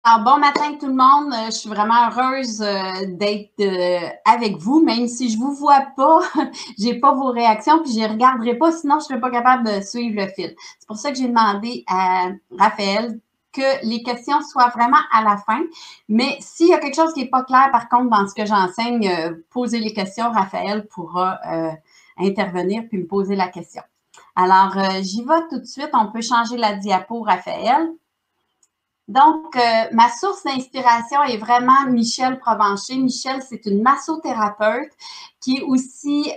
Alors, bon matin tout le monde. Je suis vraiment heureuse d'être avec vous, même si je vous vois pas, j'ai pas vos réactions, puis je les regarderai pas, sinon je serais pas capable de suivre le fil. C'est pour ça que j'ai demandé à Raphaël que les questions soient vraiment à la fin. Mais s'il y a quelque chose qui n'est pas clair, par contre, dans ce que j'enseigne, posez les questions. Raphaël pourra intervenir puis me poser la question. Alors, j'y vais tout de suite. On peut changer la diapo, Raphaël. Donc, ma source d'inspiration est vraiment Michelle Provencher. Michelle, c'est une massothérapeute qui est aussi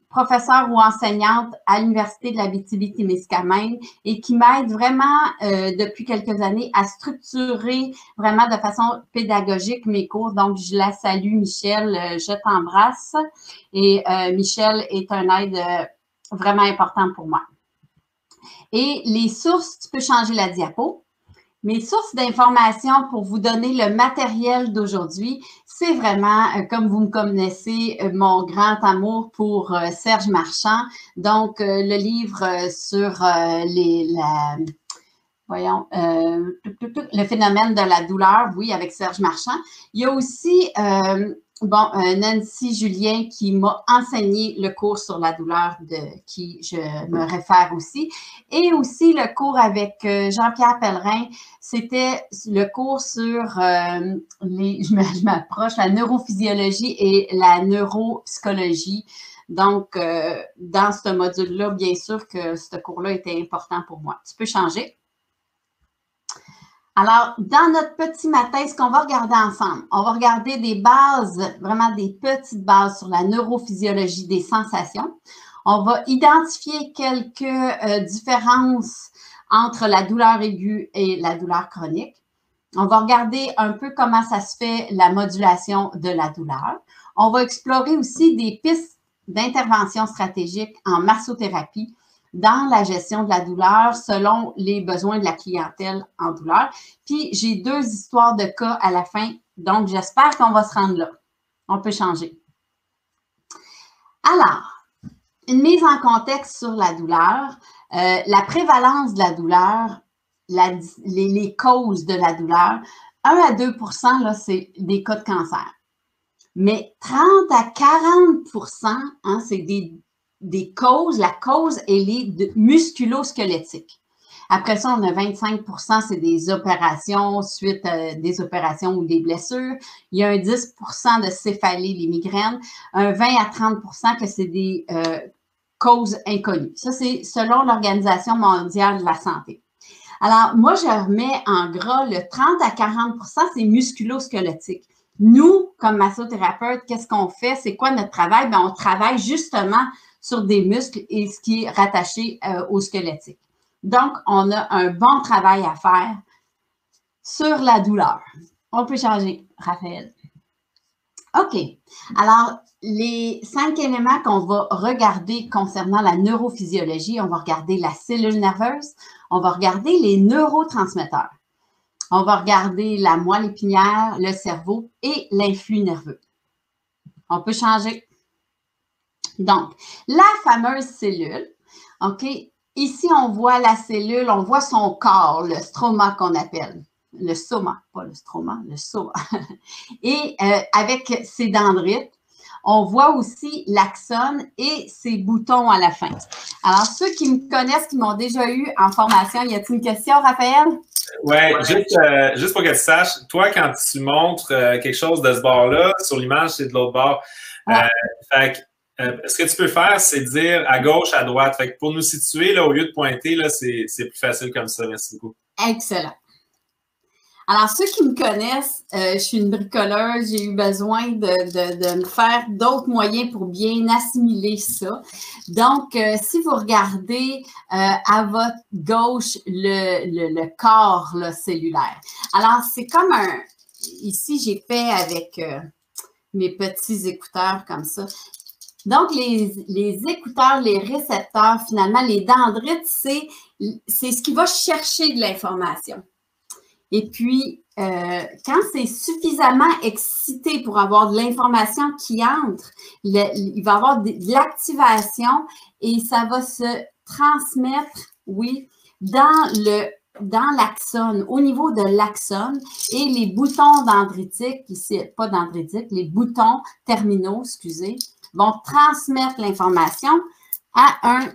professeure ou enseignante à l'Université de l'Abitibi-Témiscamingue et qui m'aide vraiment depuis quelques années à structurer vraiment de façon pédagogique mes cours. Donc, je la salue, Michelle, je t'embrasse. Et Michelle est un aide vraiment important pour moi. Et les sources, tu peux changer la diapo. Mes sources d'informations pour vous donner le matériel d'aujourd'hui, c'est vraiment, comme vous me connaissez, mon grand amour pour Serge Marchand. Donc, le livre sur le phénomène de la douleur, oui, avec Serge Marchand. Il y a aussi Nancy Julien qui m'a enseigné le cours sur la douleur de qui je me réfère aussi. Et aussi le cours avec Jean-Pierre Pellerin, c'était le cours sur je m'approche, la neurophysiologie et la neuropsychologie. Donc, dans ce module-là, bien sûr que ce cours-là était important pour moi. Tu peux changer. Alors, dans notre petit matin, ce qu'on va regarder ensemble, on va regarder des bases, vraiment des petites bases sur la neurophysiologie des sensations. On va identifier quelques différences entre la douleur aiguë et la douleur chronique. On va regarder un peu comment ça se fait la modulation de la douleur. On va explorer aussi des pistes d'intervention stratégique en massothérapie dans la gestion de la douleur selon les besoins de la clientèle en douleur. Puis, j'ai 2 histoires de cas à la fin, donc j'espère qu'on va se rendre là. On peut changer. Alors, une mise en contexte sur la douleur, la prévalence de la douleur, les causes de la douleur, 1 à 2 là, c'est des cas de cancer. Mais 30 à 40 c'est des causes, la cause, elle est musculo-squelettique. Après ça, on a 25 c'est des opérations suite à des opérations ou des blessures. Il y a un 10 de céphalée, les migraines. Un 20 à 30 que c'est des causes inconnues. Ça, c'est selon l'Organisation mondiale de la santé. Alors, moi, je remets en gras le 30 à 40 c'est musculo-squelettique. Nous, comme massothérapeute, qu'est-ce qu'on fait? C'est quoi notre travail? Bien, on travaille justement sur des muscles et ce qui est rattaché au squelettique. Donc, on a un bon travail à faire sur la douleur. On peut changer, Raphaël. OK. Alors, les 5 éléments qu'on va regarder concernant la neurophysiologie, on va regarder la cellule nerveuse, on va regarder les neurotransmetteurs. On va regarder la moelle épinière, le cerveau et l'influx nerveux. On peut changer. Donc, la fameuse cellule, OK, ici, on voit la cellule, on voit son corps, le stroma qu'on appelle. Le soma, pas le stroma, le soma. Et avec ses dendrites, on voit aussi l'axone et ses boutons à la fin. Alors, ceux qui me connaissent, qui m'ont déjà eu en formation, y a-t-il une question, Raphaël? Oui, juste pour que tu saches, toi, quand tu montres quelque chose de ce bord-là, sur l'image, c'est de l'autre bord. Ce que tu peux faire, c'est dire à gauche, à droite. Fait que pour nous situer, là, au lieu de pointer, là, c'est plus facile comme ça. Merci beaucoup. Excellent. Alors, ceux qui me connaissent, je suis une bricoleuse, j'ai eu besoin de me faire d'autres moyens pour bien assimiler ça. Donc, si vous regardez à votre gauche le corps là, cellulaire, alors c'est comme un... Ici, j'ai fait avec mes petits écouteurs comme ça. Donc, les écouteurs, les récepteurs, finalement, les dendrites, c'est ce qui va chercher de l'information. Et puis, quand c'est suffisamment excité pour avoir de l'information qui entre, il va y avoir de l'activation et ça va se transmettre, oui, dans dans l'axone, au niveau de l'axone, et les boutons dendritiques, ici, pas dendritiques, les boutons terminaux, excusez, vont transmettre l'information à un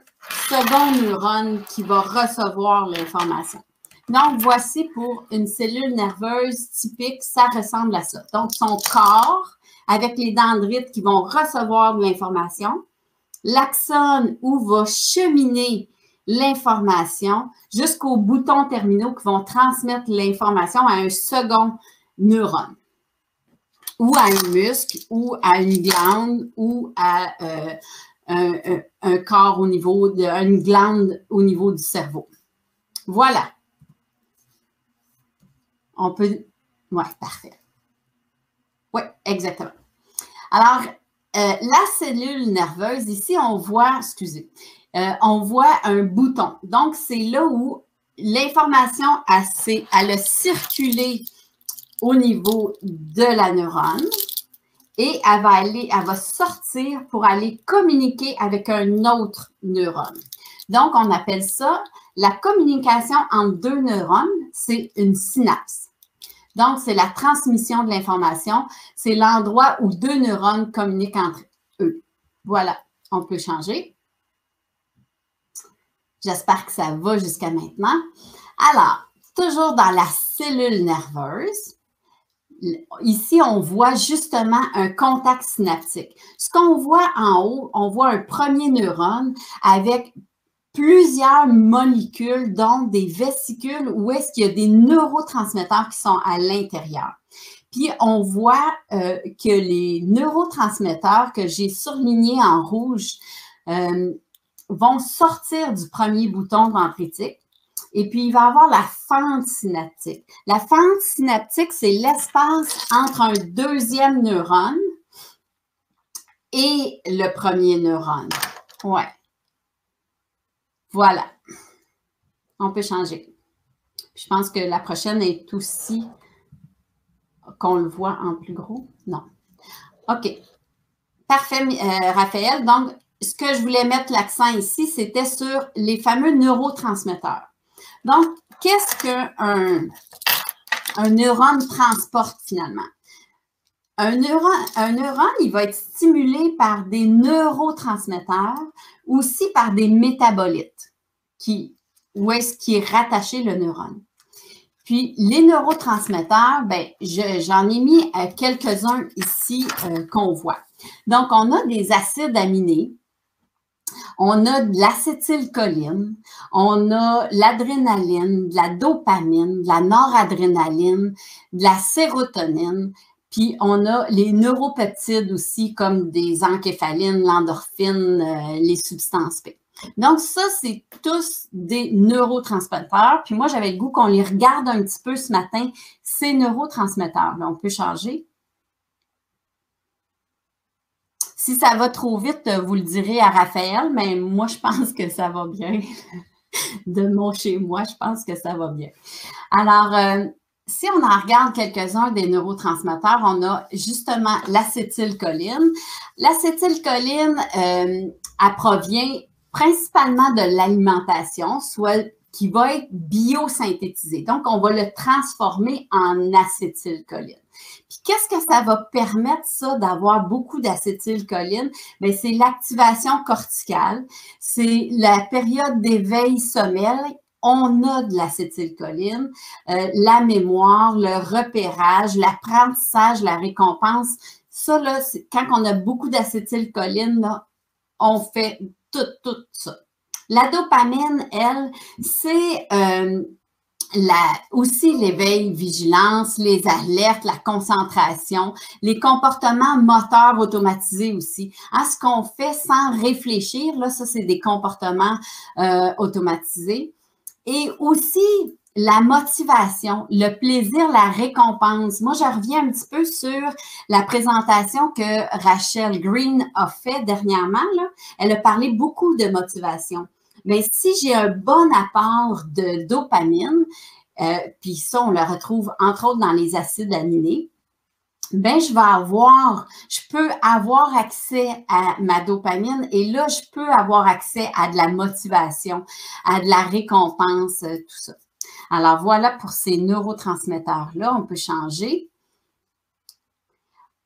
second neurone qui va recevoir l'information. Donc, voici pour une cellule nerveuse typique, ça ressemble à ça. Donc, son corps, avec les dendrites qui vont recevoir de l'information, l'axone où va cheminer l'information jusqu'aux boutons terminaux qui vont transmettre l'information à un second neurone, ou à un muscle, ou à une glande, ou à un corps au niveau une glande au niveau du cerveau. Voilà. On peut... Oui, parfait. Oui, exactement. Alors, la cellule nerveuse, ici, on voit, excusez, on voit un bouton. Donc, c'est là où l'information, elle a circulé au niveau de la neurone et elle va sortir pour aller communiquer avec un autre neurone. Donc, on appelle ça la communication entre deux neurones, c'est une synapse. Donc, c'est la transmission de l'information. C'est l'endroit où deux neurones communiquent entre eux. Voilà, on peut changer. J'espère que ça va jusqu'à maintenant. Alors, toujours dans la cellule nerveuse, ici, on voit justement un contact synaptique. Ce qu'on voit en haut, on voit un premier neurone avec plusieurs molécules, donc des vésicules où est-ce qu'il y a des neurotransmetteurs qui sont à l'intérieur. Puis, on voit que les neurotransmetteurs que j'ai surlignés en rouge vont sortir du premier bouton dendritique. Et puis, il va y avoir la fente synaptique. La fente synaptique, c'est l'espace entre un deuxième neurone et le premier neurone. Ouais. Voilà. On peut changer. Je pense que la prochaine est aussi qu'on le voit en plus gros. Non. OK. Parfait, Raphaël. Donc, ce que je voulais mettre l'accent ici, c'était sur les fameux neurotransmetteurs. Donc, qu'est-ce qu'un neurone transporte finalement? Un neurone, il va être stimulé par des neurotransmetteurs, aussi par des métabolites, où est-ce qui est rattaché le neurone. Puis, les neurotransmetteurs, ben, j'en ai mis quelques-uns ici qu'on voit. Donc, on a des acides aminés, on a de l'acétylcholine, on a l'adrénaline, de la dopamine, de la noradrénaline, de la sérotonine, puis on a les neuropeptides aussi, comme des encéphalines, l'endorphine, les substances P. Donc, ça, c'est tous des neurotransmetteurs. Puis moi, j'avais le goût qu'on les regarde un petit peu ce matin, ces neurotransmetteurs. Là, on peut changer. Si ça va trop vite, vous le direz à Raphaël, mais moi, je pense que ça va bien. De mon chez moi, je pense que ça va bien. Alors, si on en regarde quelques-uns des neurotransmetteurs, on a justement l'acétylcholine. L'acétylcholine, elle provient principalement de l'alimentation, soit qui va être biosynthétisée. Donc, on va le transformer en acétylcholine. Puis, qu'est-ce que ça va permettre, ça, d'avoir beaucoup d'acétylcholine? Bien, c'est l'activation corticale, c'est la période d'éveil-sommeil. On a de l'acétylcholine, la mémoire, le repérage, l'apprentissage, la récompense. Ça, là, quand on a beaucoup d'acétylcholine, là, on fait tout ça. La dopamine, elle, c'est aussi l'éveil, vigilance, les alertes, la concentration, les comportements moteurs automatisés aussi. Hein, ce qu'on fait sans réfléchir, là, ça, c'est des comportements automatisés. Et aussi, la motivation, le plaisir, la récompense. Moi, je reviens un petit peu sur la présentation que Rachel Green a fait dernièrement. Là. Elle a parlé beaucoup de motivation. Mais si j'ai un bon apport de dopamine, puis ça, on le retrouve entre autres dans les acides aminés, ben je peux avoir accès à ma dopamine et là, je peux avoir accès à de la motivation, à de la récompense, tout ça. Alors, voilà pour ces neurotransmetteurs-là. On peut changer.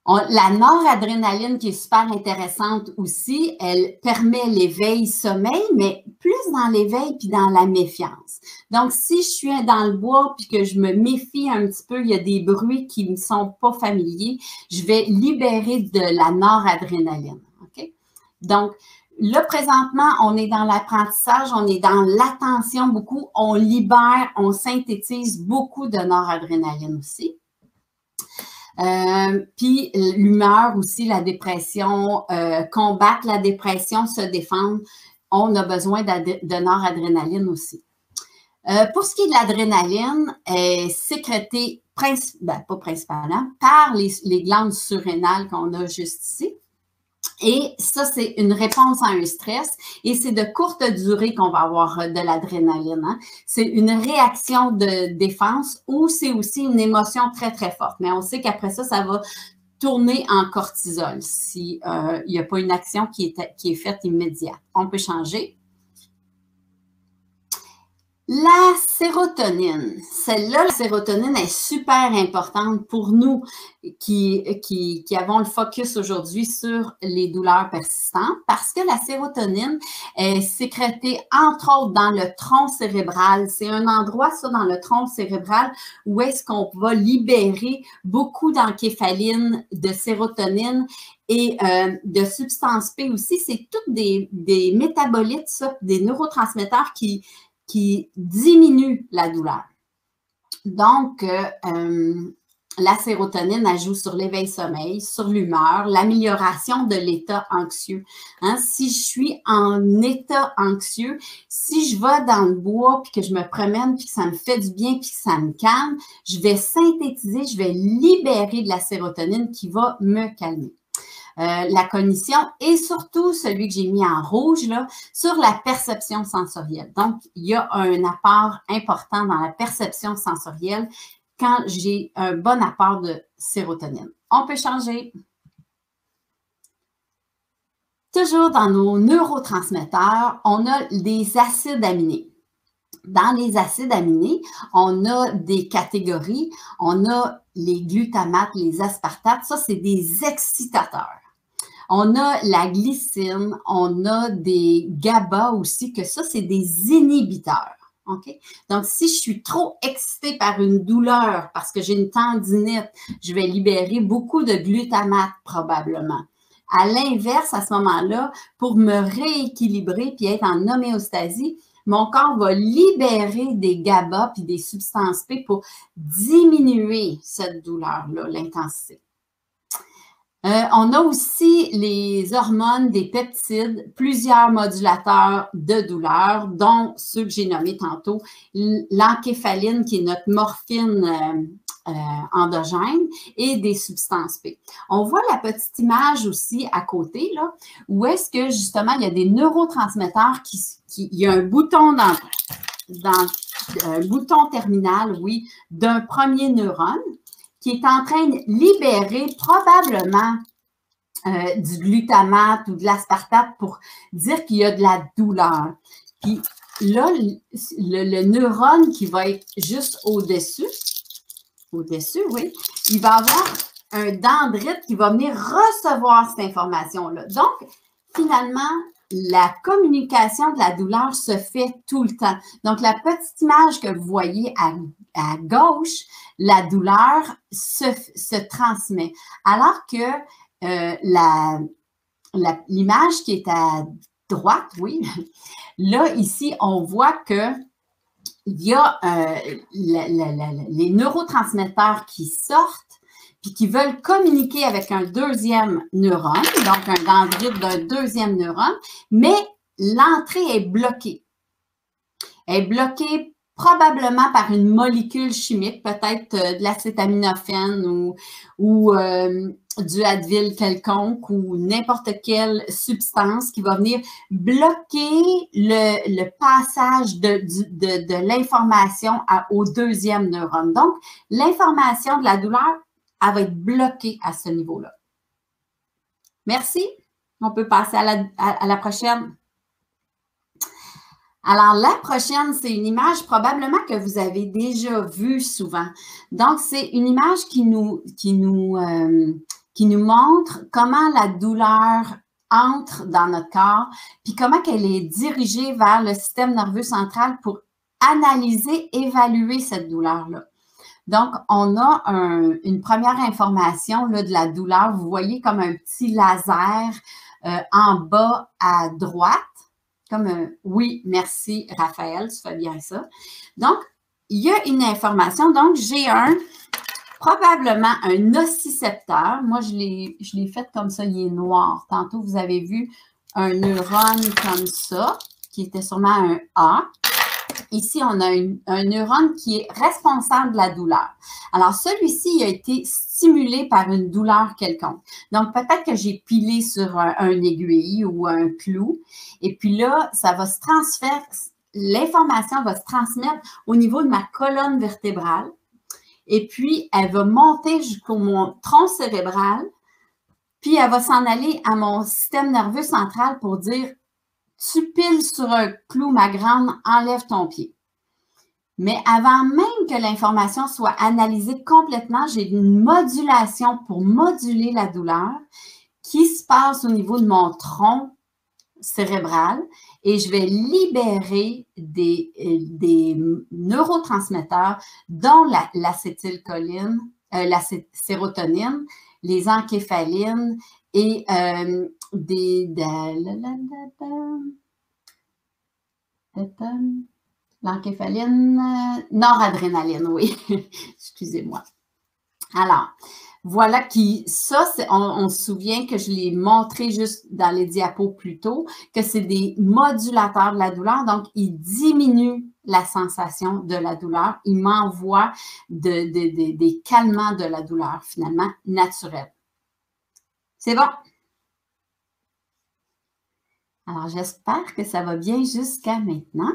La noradrénaline qui est super intéressante aussi, elle permet l'éveil-sommeil, mais plus dans l'éveil puis dans la méfiance. Donc, si je suis dans le bois puis que je me méfie un petit peu, il y a des bruits qui ne me sont pas familiers, je vais libérer de la noradrénaline. OK? Donc, là, présentement, on est dans l'apprentissage, on est dans l'attention beaucoup, on libère, on synthétise beaucoup de noradrénaline aussi. Puis l'humeur aussi, la dépression, combattre la dépression, se défendre, on a besoin de noradrénaline aussi. Pour ce qui est de l'adrénaline, elle est sécrétée pas principalement, par les glandes surrénales qu'on a juste ici. Et ça, c'est une réponse à un stress et c'est de courte durée qu'on va avoir de l'adrénaline. Hein. C'est une réaction de défense ou c'est aussi une émotion très, très forte. Mais on sait qu'après ça, ça va tourner en cortisol s'il n'y a pas une action qui est faite immédiate. On peut changer. La sérotonine, celle-là, la sérotonine est super importante pour nous qui avons le focus aujourd'hui sur les douleurs persistantes parce que la sérotonine est sécrétée entre autres dans le tronc cérébral. C'est un endroit, ça, dans le tronc cérébral où est-ce qu'on va libérer beaucoup d'encéphaline, de sérotonine et de substances P aussi. C'est toutes des métabolites, ça, des neurotransmetteurs qui diminue la douleur. Donc, la sérotonine ajoute sur l'éveil-sommeil, sur l'humeur, l'amélioration de l'état anxieux. Hein, si je suis en état anxieux, si je vais dans le bois, puis que je me promène, puis que ça me fait du bien, puis que ça me calme, je vais synthétiser, je vais libérer de la sérotonine qui va me calmer. La cognition et surtout celui que j'ai mis en rouge là, sur la perception sensorielle. Donc, il y a un apport important dans la perception sensorielle quand j'ai un bon apport de sérotonine. On peut changer. Toujours dans nos neurotransmetteurs, on a des acides aminés. Dans les acides aminés, on a des catégories. On a les glutamates, les aspartates. Ça, c'est des excitateurs. On a la glycine, on a des GABA aussi, que ça, c'est des inhibiteurs. Okay? Donc, si je suis trop excitée par une douleur parce que j'ai une tendinite, je vais libérer beaucoup de glutamate probablement. À l'inverse, à ce moment-là, pour me rééquilibrer puis être en homéostasie, mon corps va libérer des GABA puis des substances P pour diminuer cette douleur-là, l'intensité. On a aussi les hormones, des peptides, plusieurs modulateurs de douleur, dont ceux que j'ai nommés tantôt, l'encéphaline qui est notre morphine endogène et des substances P. On voit la petite image aussi à côté, là, où est-ce que justement il y a des neurotransmetteurs il y a un bouton un bouton terminal, oui, d'un premier neurone qui est en train de libérer probablement du glutamate ou de l'aspartate pour dire qu'il y a de la douleur. Puis là, le neurone qui va être juste au-dessus, oui, il va avoir un dendrite qui va venir recevoir cette information-là. Donc, finalement, la communication de la douleur se fait tout le temps. Donc, la petite image que vous voyez à gauche, la douleur se transmet. Alors que l'image qui est à droite, oui, là, ici, on voit que il y a les neurotransmetteurs qui sortent puis qui veulent communiquer avec un deuxième neurone, donc un dendrite d'un deuxième neurone, mais l'entrée est bloquée. Elle est bloquée probablement par une molécule chimique, peut-être de l'acétaminophène ou du Advil quelconque ou n'importe quelle substance qui va venir bloquer le passage de l'information au deuxième neurone. Donc, l'information de la douleur, elle va être bloquée à ce niveau-là. Merci. On peut passer à la prochaine. Alors, la prochaine, c'est une image probablement que vous avez déjà vue souvent. Donc, c'est une image qui nous montre comment la douleur entre dans notre corps, puis comment elle est dirigée vers le système nerveux central pour analyser, évaluer cette douleur-là. Donc, on a une première information là, de la douleur. Vous voyez comme un petit laser en bas à droite. Comme oui, merci Raphaël, tu fais bien ça. Donc, il y a une information. Donc, j'ai probablement un nocicepteur. Moi, je l'ai fait comme ça, il est noir. Tantôt, vous avez vu un neurone comme ça, qui était sûrement un A. Ici, on a un neurone qui est responsable de la douleur. Alors, celui-ci a été stimulé par une douleur quelconque. Donc, peut-être que j'ai pilé sur un aiguille ou un clou. Et puis là, ça va se transférer, l'information va se transmettre au niveau de ma colonne vertébrale. Et puis, elle va monter jusqu'au mon tronc cérébral. Puis, elle va s'en aller à mon système nerveux central pour dire tu piles sur un clou, ma grande, enlève ton pied. Mais avant même que l'information soit analysée complètement, j'ai une modulation pour moduler la douleur qui se passe au niveau de mon tronc cérébral et je vais libérer des neurotransmetteurs dont l'acétylcholine, la sérotonine, les encéphalines, et l'encéphaline, noradrénaline, oui. Excusez-moi. Alors, voilà on se souvient que je l'ai montré juste dans les diapos plus tôt, que c'est des modulateurs de la douleur, donc ils diminuent la sensation de la douleur, ils m'envoient des calmants de la douleur, finalement, naturels. C'est bon. Alors, j'espère que ça va bien jusqu'à maintenant.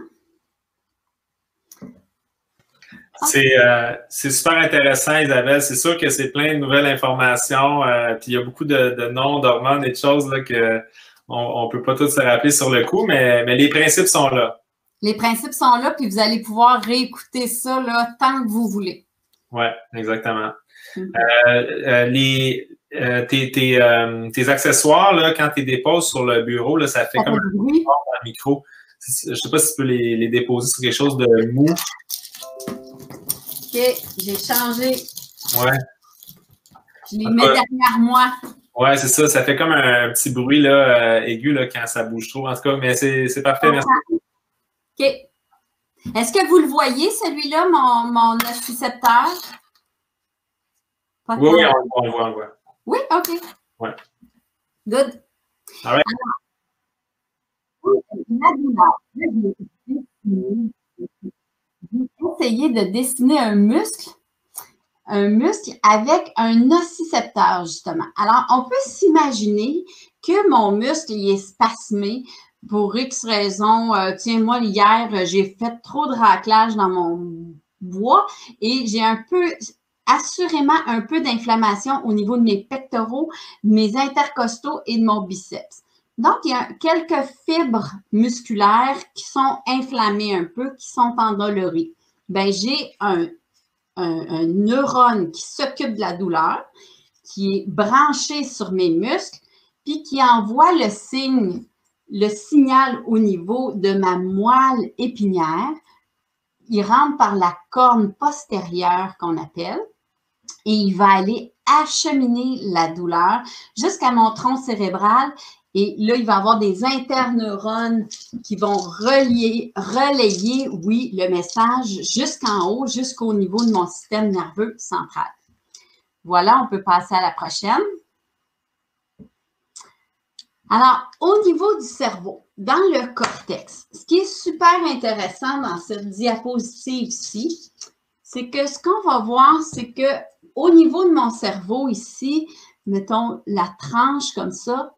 C'est super intéressant, Isabelle. C'est sûr que c'est plein de nouvelles informations. Puis il y a beaucoup de noms, d'hormones et de choses là, qu'on ne peut pas tous se rappeler sur le coup, mais les principes sont là. Les principes sont là, puis vous allez pouvoir réécouter ça là, tant que vous voulez. Oui, exactement. Tes accessoires, là, quand tu les déposes sur le bureau, là, ça fait comme un bruit dans le micro. Je ne sais pas si tu peux les déposer sur quelque chose de mou. OK, j'ai changé. Ouais. Je les mets derrière moi. Ouais, c'est ça. Ça fait comme un petit bruit là, aigu là, quand ça bouge trop. En tout cas, mais c'est parfait. Merci. OK. Est-ce que vous le voyez, celui-là, mon nocicepteur? Oui, on le voit. Oui, OK. Ouais. Good. All right. Alors, la douleur. J'ai essayé de dessiner un muscle avec un nocicepteur, justement. Alors, on peut s'imaginer que mon muscle il est spasmé pour X raison. Tiens, moi, hier, j'ai fait trop de raclage dans mon bois et j'ai assurément un peu d'inflammation au niveau de mes pectoraux, de mes intercostaux et de mon biceps. Donc, il y a quelques fibres musculaires qui sont inflammées un peu, qui sont endolories. Bien, j'ai un neurone qui s'occupe de la douleur, qui est branché sur mes muscles, puis qui envoie le signal au niveau de ma moelle épinière. Il rentre par la corne postérieure qu'on appelle et il va aller acheminer la douleur jusqu'à mon tronc cérébral. Et là, il va y avoir des interneurones qui vont relayer, oui, le message jusqu'en haut, jusqu'au niveau de mon système nerveux central. Voilà, on peut passer à la prochaine. Alors, au niveau du cerveau, dans le cortex, ce qui est super intéressant dans cette diapositive-ci, c'est que ce qu'on va voir, c'est que au niveau de mon cerveau ici, mettons la tranche comme ça,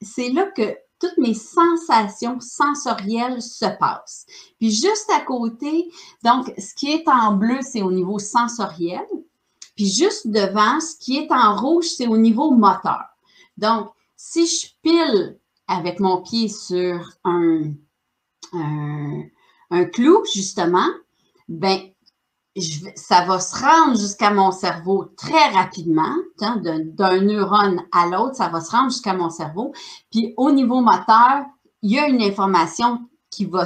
c'est là que toutes mes sensations sensorielles se passent. Puis juste à côté, donc ce qui est en bleu, c'est au niveau sensoriel. Puis juste devant, ce qui est en rouge, c'est au niveau moteur. Donc, si je pile avec mon pied sur un clou, justement, ben, ça va se rendre jusqu'à mon cerveau très rapidement, hein, d'un neurone à l'autre, ça va se rendre jusqu'à mon cerveau. Puis au niveau moteur, il y a une information qui va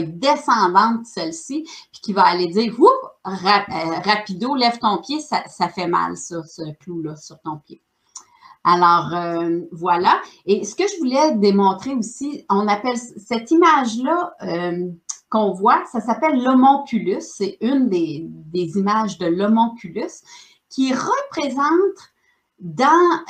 être descendante, celle-ci, puis qui va aller dire, whoop, rapido, lève ton pied, ça fait mal, ça, ce clou-là, sur ton pied. Alors, voilà. Et ce que je voulais démontrer aussi, on appelle cette image-là qu'on voit, ça s'appelle l'homonculus. C'est une des images de l'homonculus qui représente dans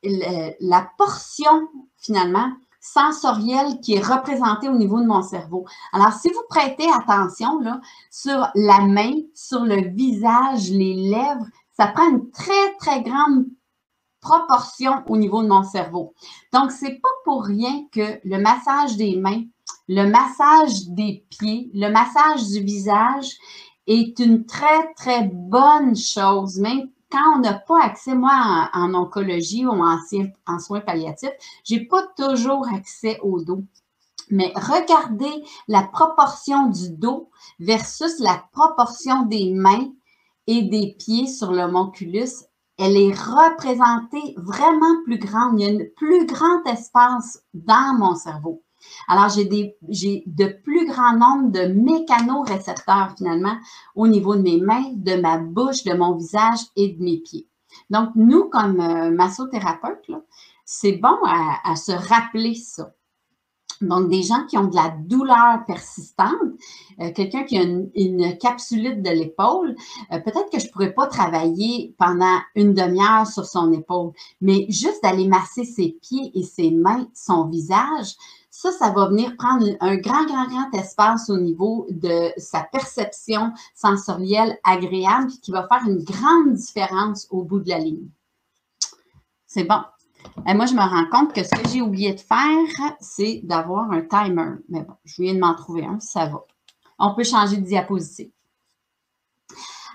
la portion, finalement, sensorielle qui est représentée au niveau de mon cerveau. Alors, si vous prêtez attention là, sur la main, sur le visage, les lèvres, ça prend une très, très grande proportion au niveau de mon cerveau. Donc, c'est pas pour rien que le massage des mains, le massage des pieds, le massage du visage est une très, très bonne chose. Même quand on n'a pas accès, moi, en oncologie ou en soins palliatifs, j'ai pas toujours accès au dos. Mais regardez la proportion du dos versus la proportion des mains et des pieds sur l'homonculus. Elle est représentée vraiment plus grande. Il y a un plus grand espace dans mon cerveau. Alors, j'ai de plus grand nombre de mécanorécepteurs, finalement, au niveau de mes mains, de ma bouche, de mon visage et de mes pieds. Donc, nous, comme massothérapeutes, c'est bon à se rappeler ça. Donc, des gens qui ont de la douleur persistante, quelqu'un qui a une capsulite de l'épaule, peut-être que je ne pourrais pas travailler pendant une demi-heure sur son épaule, mais juste d'aller masser ses pieds et ses mains, son visage, ça va venir prendre un grand espace au niveau de sa perception sensorielle agréable qui va faire une grande différence au bout de la ligne. C'est bon. Et moi, je me rends compte que ce que j'ai oublié de faire, c'est d'avoir un timer. Mais bon, je viens de m'en trouver un, ça va. On peut changer de diapositive.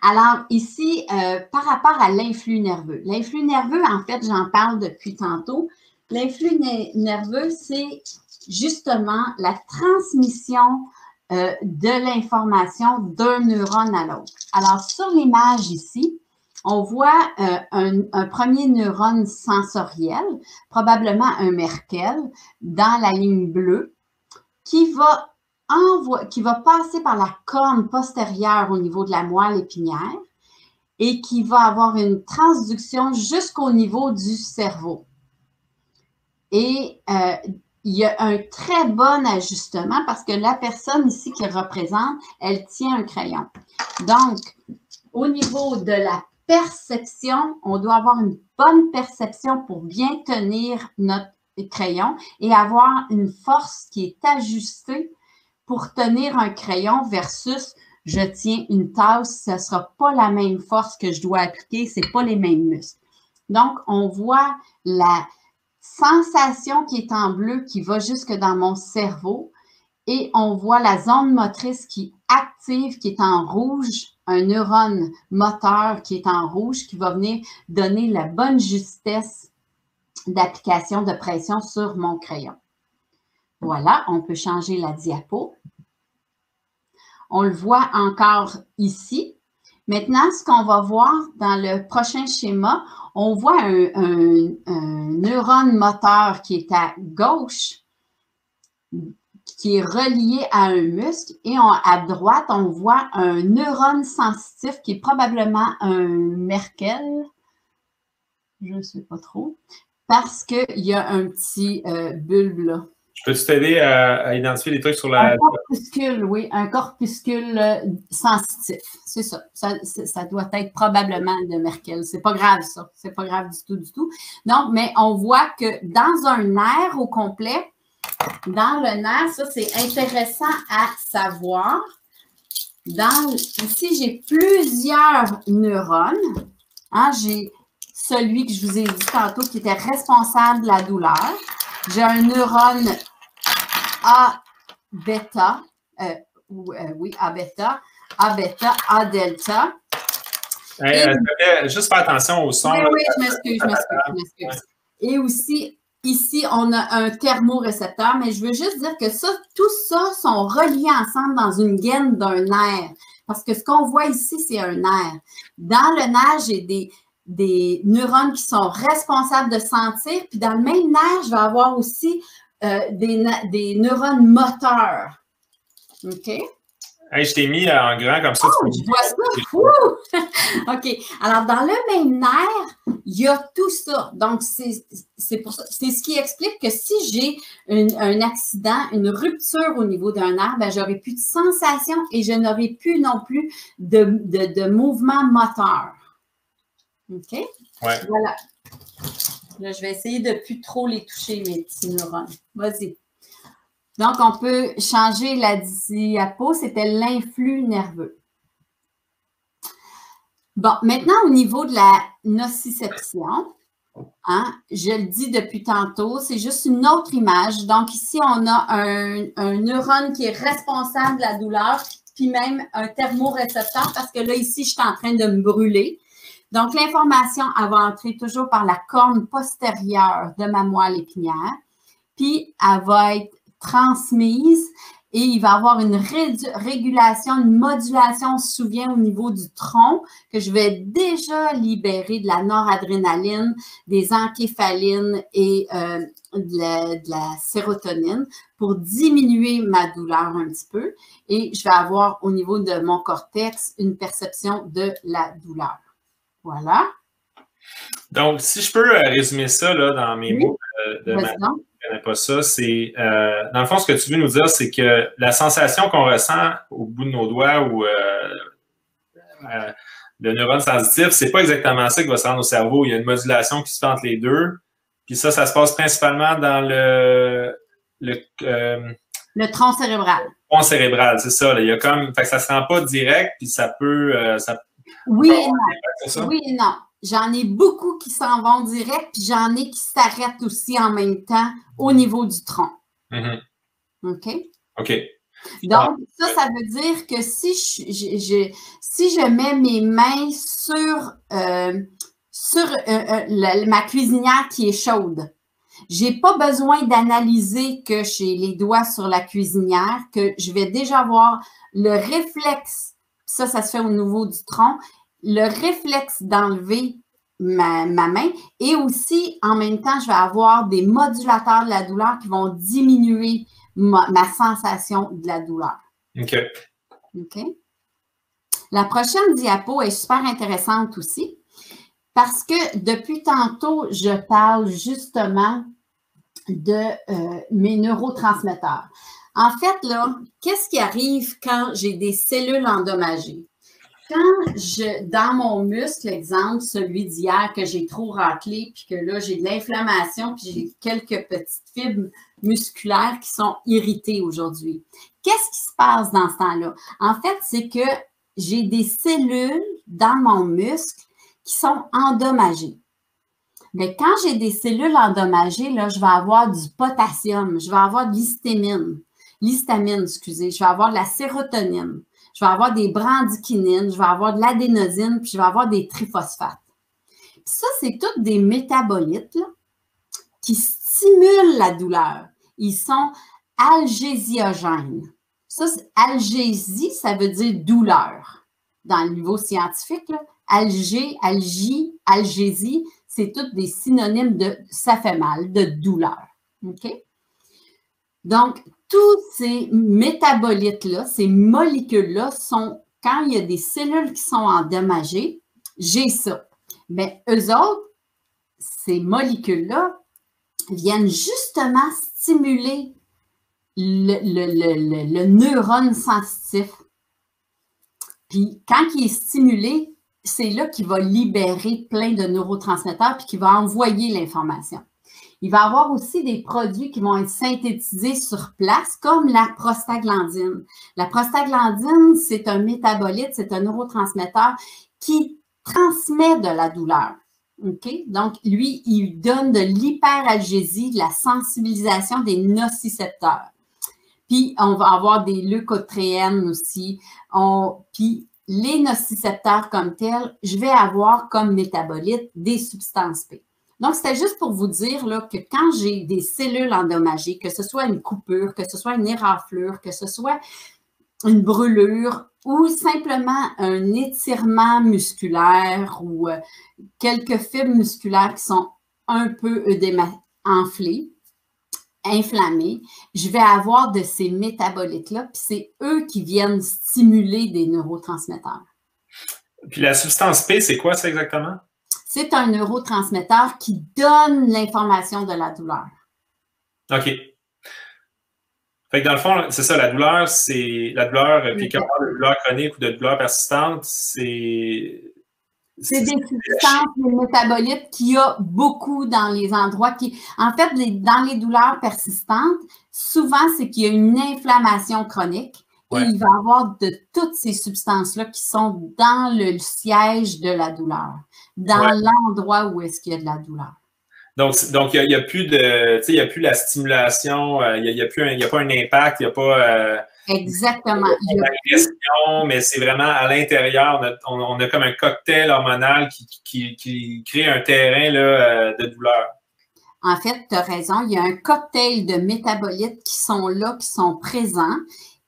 Alors, ici, par rapport à l'influx nerveux. L'influx nerveux, en fait, j'en parle depuis tantôt. L'influx nerveux, c'est justement la transmission de l'information d'un neurone à l'autre. Alors, sur l'image ici, on voit un premier neurone sensoriel, probablement un Merkel, dans la ligne bleue, qui va passer par la corne postérieure au niveau de la moelle épinière et qui va avoir une transduction jusqu'au niveau du cerveau. Et il y a un très bon ajustement parce que la personne ici qui représente, elle tient un crayon. Donc, au niveau de la perception, on doit avoir une bonne perception pour bien tenir notre crayon et avoir une force qui est ajustée pour tenir un crayon versus je tiens une tasse, ce ne sera pas la même force que je dois appliquer, ce n'est pas les mêmes muscles. Donc, on voit la sensation qui est en bleu qui va jusque dans mon cerveau et on voit la zone motrice qui active, qui est en rouge, un neurone moteur qui est en rouge, qui va venir donner la bonne justesse d'application de pression sur mon crayon. Voilà, on peut changer la diapo. On le voit encore ici. Maintenant, ce qu'on va voir dans le prochain schéma, on voit un neurone moteur qui est à gauche, qui est relié à un muscle. Et à droite, on voit un neurone sensitif qui est probablement un Merkel. Je ne sais pas trop. Parce qu'il y a un petit bulbe là. Je peux t'aider à identifier les trucs sur la... Un corpuscule, oui, un corpuscule sensitif. C'est ça. Ça doit être probablement de Merkel. C'est pas grave, ça. C'est pas grave du tout, du tout. Donc, mais on voit que dans un nerf au complet, dans le nerf, ça, c'est intéressant à savoir. Ici, j'ai plusieurs neurones. Hein, j'ai celui que je vous ai dit tantôt qui était responsable de la douleur. J'ai un neurone A-bêta, oui, A-bêta, A-bêta, A-delta. Juste faire attention au son. Oui, je m'excuse. Et aussi, ici, on a un thermorécepteur, mais je veux juste dire que ça, tout ça sont reliés ensemble dans une gaine d'un nerf. Parce que ce qu'on voit ici, c'est un nerf. Dans le nerf, j'ai des neurones qui sont responsables de sentir, puis dans le même nerf, je vais avoir aussi des neurones moteurs. OK? Hey, je t'ai mis en grand comme ça. Oh, je vois ça! OK. Alors, dans le même nerf, il y a tout ça. Donc, c'est pour ça. C'est ce qui explique que si j'ai un accident, une rupture au niveau d'un nerf, ben, j'aurai plus de sensation et je n'aurai plus non plus de mouvement moteur. OK? Ouais. Voilà. Là, je vais essayer de ne plus trop les toucher, mes petits neurones. Vas-y. Donc, on peut changer la diapo. C'était l'influx nerveux. Bon, maintenant, au niveau de la nociception, hein, je le dis depuis tantôt, c'est juste une autre image. Donc, ici, on a un neurone qui est responsable de la douleur, puis même un thermorécepteur, parce que là, ici, je suis en train de me brûler. Donc, l'information, elle va entrer toujours par la corne postérieure de ma moelle épinière, puis elle va être transmise et il va y avoir une régulation, une modulation, on se souvient, au niveau du tronc, que je vais déjà libérer de la noradrénaline, des encéphalines et de la sérotonine pour diminuer ma douleur un petit peu. Et je vais avoir au niveau de mon cortex une perception de la douleur. Voilà. Donc, si je peux résumer ça là, dans mes mots de ma... Je connais pas ça. C'est dans le fond, ce que tu veux nous dire, c'est que la sensation qu'on ressent au bout de nos doigts ou le neurone sensitif, c'est pas exactement ça qui va se rendre au cerveau. Il y a une modulation qui se fait entre les deux. Puis ça se passe principalement dans le tronc cérébral. Le tronc cérébral, c'est ça. Là. Il y a comme, fait que ça se rend pas direct, puis ça peut. Oui et non. Oui et non. J'en ai beaucoup qui s'en vont direct, puis j'en ai qui s'arrêtent aussi en même temps au niveau du tronc. Mm-hmm. OK? OK. Donc, ça veut dire que si je mets mes mains sur ma cuisinière qui est chaude, j'ai pas besoin d'analyser que j'ai les doigts sur la cuisinière, que je vais déjà avoir le réflexe, ça se fait au niveau du tronc, le réflexe d'enlever ma main et aussi, en même temps, je vais avoir des modulateurs de la douleur qui vont diminuer ma sensation de la douleur. OK. OK? La prochaine diapo est super intéressante aussi parce que depuis tantôt, je parle justement de mes neurotransmetteurs. En fait, là, qu'est-ce qui arrive quand j'ai des cellules endommagées? Quand dans mon muscle, exemple, celui d'hier que j'ai trop raclé, puis que là, j'ai de l'inflammation, puis j'ai quelques petites fibres musculaires qui sont irritées aujourd'hui. Qu'est-ce qui se passe dans ce temps-là? En fait, c'est que j'ai des cellules dans mon muscle qui sont endommagées. Mais quand j'ai des cellules endommagées, là, je vais avoir du potassium, je vais avoir de l'histamine, excusez, je vais avoir de la sérotonine. Je vais avoir des brandykinines, je vais avoir de l'adénosine, puis je vais avoir des triphosphates. Puis ça, c'est tous des métabolites là, qui stimulent la douleur. Ils sont algésiogènes. Ça, algésie, ça veut dire douleur. Dans le niveau scientifique, là, algésie, c'est tous des synonymes de ça fait mal, de douleur. OK? Donc, tous ces métabolites-là, ces molécules-là sont, quand il y a des cellules qui sont endommagées, j'ai ça. Mais eux autres, ces molécules-là viennent justement stimuler le neurone sensitif. Puis, quand il est stimulé, c'est là qu'il va libérer plein de neurotransmetteurs puis qu'il va envoyer l'information. Il va y avoir aussi des produits qui vont être synthétisés sur place, comme la prostaglandine. La prostaglandine, c'est un métabolite, c'est un neurotransmetteur qui transmet de la douleur. OK? Donc, lui, il donne de l'hyperalgésie, de la sensibilisation des nocicepteurs. Puis, on va avoir des leucotriènes aussi. Puis, les nocicepteurs comme tels, je vais avoir comme métabolite des substances P. Donc, c'était juste pour vous dire là, que quand j'ai des cellules endommagées, que ce soit une coupure, que ce soit une éraflure, que ce soit une brûlure ou simplement un étirement musculaire ou quelques fibres musculaires qui sont un peu enflées, inflammées, je vais avoir de ces métabolites-là, puis c'est eux qui viennent stimuler des neurotransmetteurs. Puis la substance P, c'est quoi ça exactement? C'est un neurotransmetteur qui donne l'information de la douleur. OK. Fait que dans le fond, c'est ça, la douleur, puis quand on parle de douleur chronique ou de douleur persistante, c'est des substances, des métabolites qu'il y a beaucoup dans les endroits qui... En fait, dans les douleurs persistantes, souvent, c'est qu'il y a une inflammation chronique et il va y avoir de toutes ces substances-là qui sont dans le siège de la douleur, dans l'endroit où est-ce qu'il y a de la douleur. Donc il n'y a plus de, il n'y a plus la stimulation, il n'y a pas un impact, il n'y a pas exactement. L'agression, mais c'est vraiment à l'intérieur, on a comme un cocktail hormonal qui crée un terrain là, de douleur. En fait, tu as raison, il y a un cocktail de métabolites qui sont là, qui sont présents,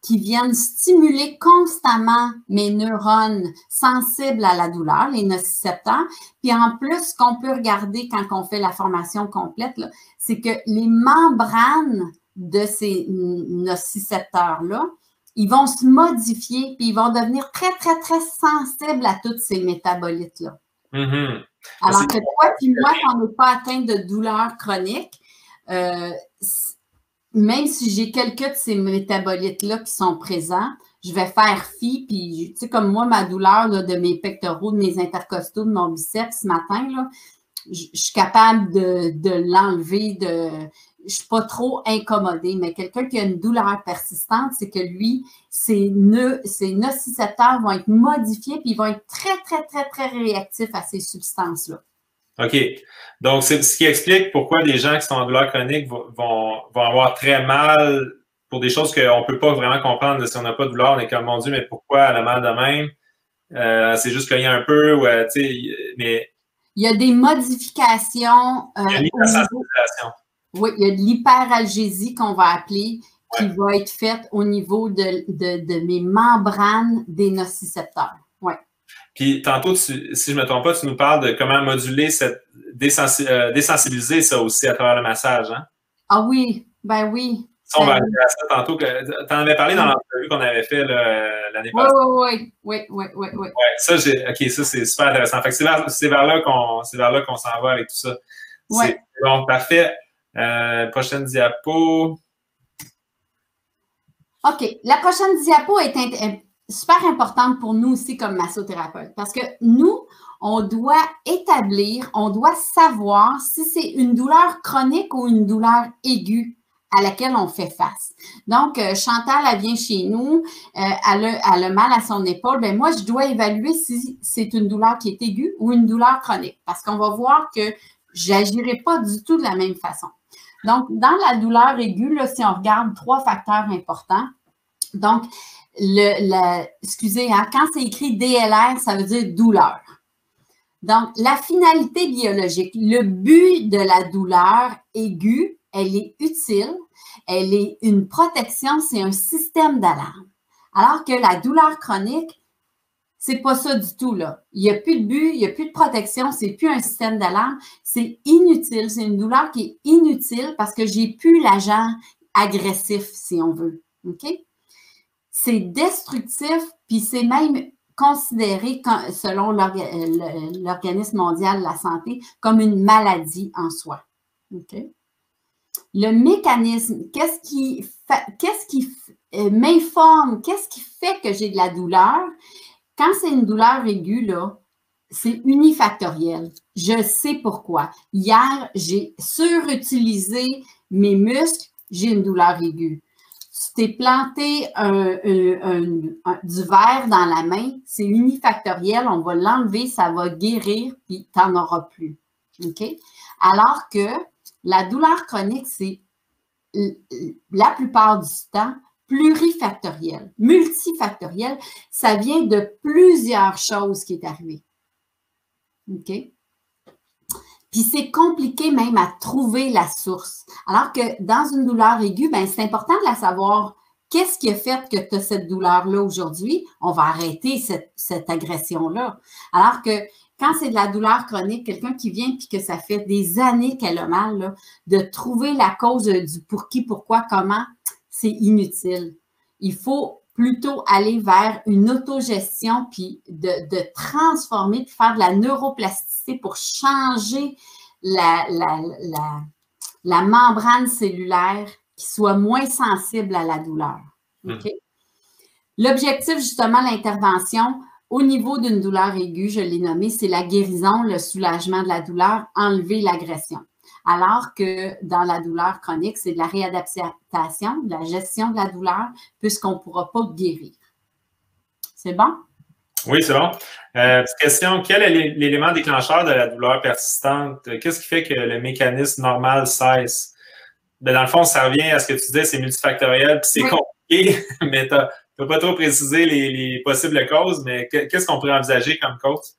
qui viennent stimuler constamment mes neurones sensibles à la douleur, les nocicepteurs. Puis en plus, ce qu'on peut regarder quand on fait la formation complète, c'est que les membranes de ces nocicepteurs-là, ils vont se modifier puis ils vont devenir très, très, très sensibles à tous ces métabolites-là. Mm-hmm. Alors que toi et moi, quand on n'est pas atteint de douleur chronique, même si j'ai quelques de ces métabolites-là qui sont présents, je vais faire fi, puis tu sais, comme moi, ma douleur là, de mes pectoraux, de mes intercostaux, de mon biceps ce matin, là, je suis capable de l'enlever, je ne suis pas trop incommodée, mais quelqu'un qui a une douleur persistante, c'est que lui, ses nocicepteurs vont être modifiés, puis ils vont être très, très, très, très réactifs à ces substances-là. OK. Donc, c'est ce qui explique pourquoi des gens qui sont en douleur chronique vont avoir très mal pour des choses qu'on ne peut pas vraiment comprendre. Si on n'a pas de douleur, on est comme, mon Dieu, mais pourquoi elle a mal de même? C'est juste qu'il y a un peu, tu sais, mais... Il y a des modifications. Il y a l'hypersensibilisation. Oui, il y a de l'hyperalgésie qu'on va appeler, qui va être faite au niveau de mes membranes des nocicepteurs. Oui. Puis tantôt, si je ne me trompe pas, tu nous parles de comment moduler désensibiliser ça aussi à travers le massage, hein? Ah oui, ben oui. Ça, on va arriver à ça tantôt. Tu en avais parlé dans l'entrevue qu'on avait fait l'année passée. Oui. Ouais, ça, OK, ça, c'est super intéressant. Fait que c'est vers là qu'on s'en va avec tout ça. Ouais. Bon, parfait. Prochaine diapo. OK. La prochaine diapo est super importante pour nous aussi comme massothérapeute parce que nous, on doit savoir si c'est une douleur chronique ou une douleur aiguë à laquelle on fait face. Donc, Chantal, elle vient chez nous, elle a mal à son épaule. Bien, moi, je dois évaluer si c'est une douleur qui est aiguë ou une douleur chronique parce qu'on va voir que je n'agirai pas du tout de la même façon. Donc, dans la douleur aiguë, là, si on regarde 3 facteurs importants, donc, excusez, hein, quand c'est écrit DLR, ça veut dire douleur. Donc, la finalité biologique, le but de la douleur aiguë, elle est utile, elle est une protection, c'est un système d'alarme. Alors que la douleur chronique, c'est pas ça du tout, là. Il n'y a plus de but, il n'y a plus de protection, c'est plus un système d'alarme, c'est inutile, c'est une douleur qui est inutile parce que j'ai plus l'agent agressif, si on veut. OK? C'est destructif, puis c'est même considéré, selon l'Organisme mondial de la santé, comme une maladie en soi. OK? Le mécanisme, qu'est-ce qui m'informe, qu'est-ce qui fait que j'ai de la douleur? Quand c'est une douleur aiguë, là, c'est unifactoriel. Je sais pourquoi. Hier, j'ai surutilisé mes muscles, j'ai une douleur aiguë. Tu t'es planté du verre dans la main, c'est unifactoriel, on va l'enlever, ça va guérir, puis tu n'en auras plus. OK? Alors que la douleur chronique, c'est la plupart du temps plurifactoriel, multifactoriel. Ça vient de plusieurs choses qui est arrivé. OK? Puis c'est compliqué même à trouver la source. Alors que dans une douleur aiguë, ben c'est important de la savoir. Qu'est-ce qui a fait que tu as cette douleur-là aujourd'hui? On va arrêter cette agression-là. Alors que quand c'est de la douleur chronique, quelqu'un qui vient puis que ça fait des années qu'elle a mal, là, de trouver la cause du pour qui, pourquoi, comment, c'est inutile. Il faut plutôt aller vers une autogestion puis de transformer, de faire de la neuroplasticité pour changer la membrane cellulaire qui soit moins sensible à la douleur. Okay? L'objectif, justement, de l'intervention, au niveau d'une douleur aiguë, je l'ai nommé, c'est la guérison, le soulagement de la douleur, enlever l'agression. Alors que dans la douleur chronique, c'est de la réadaptation, de la gestion de la douleur, puisqu'on ne pourra pas guérir. C'est bon? Oui, c'est bon. Petite question, quel est l'élément déclencheur de la douleur persistante? Qu'est-ce qui fait que le mécanisme normal cesse? Ben, dans le fond, ça revient à ce que tu disais, c'est multifactoriel, puis c'est compliqué, mais tu n'as pas trop précisé les possibles causes, mais qu'est-ce qu'on pourrait envisager comme cause?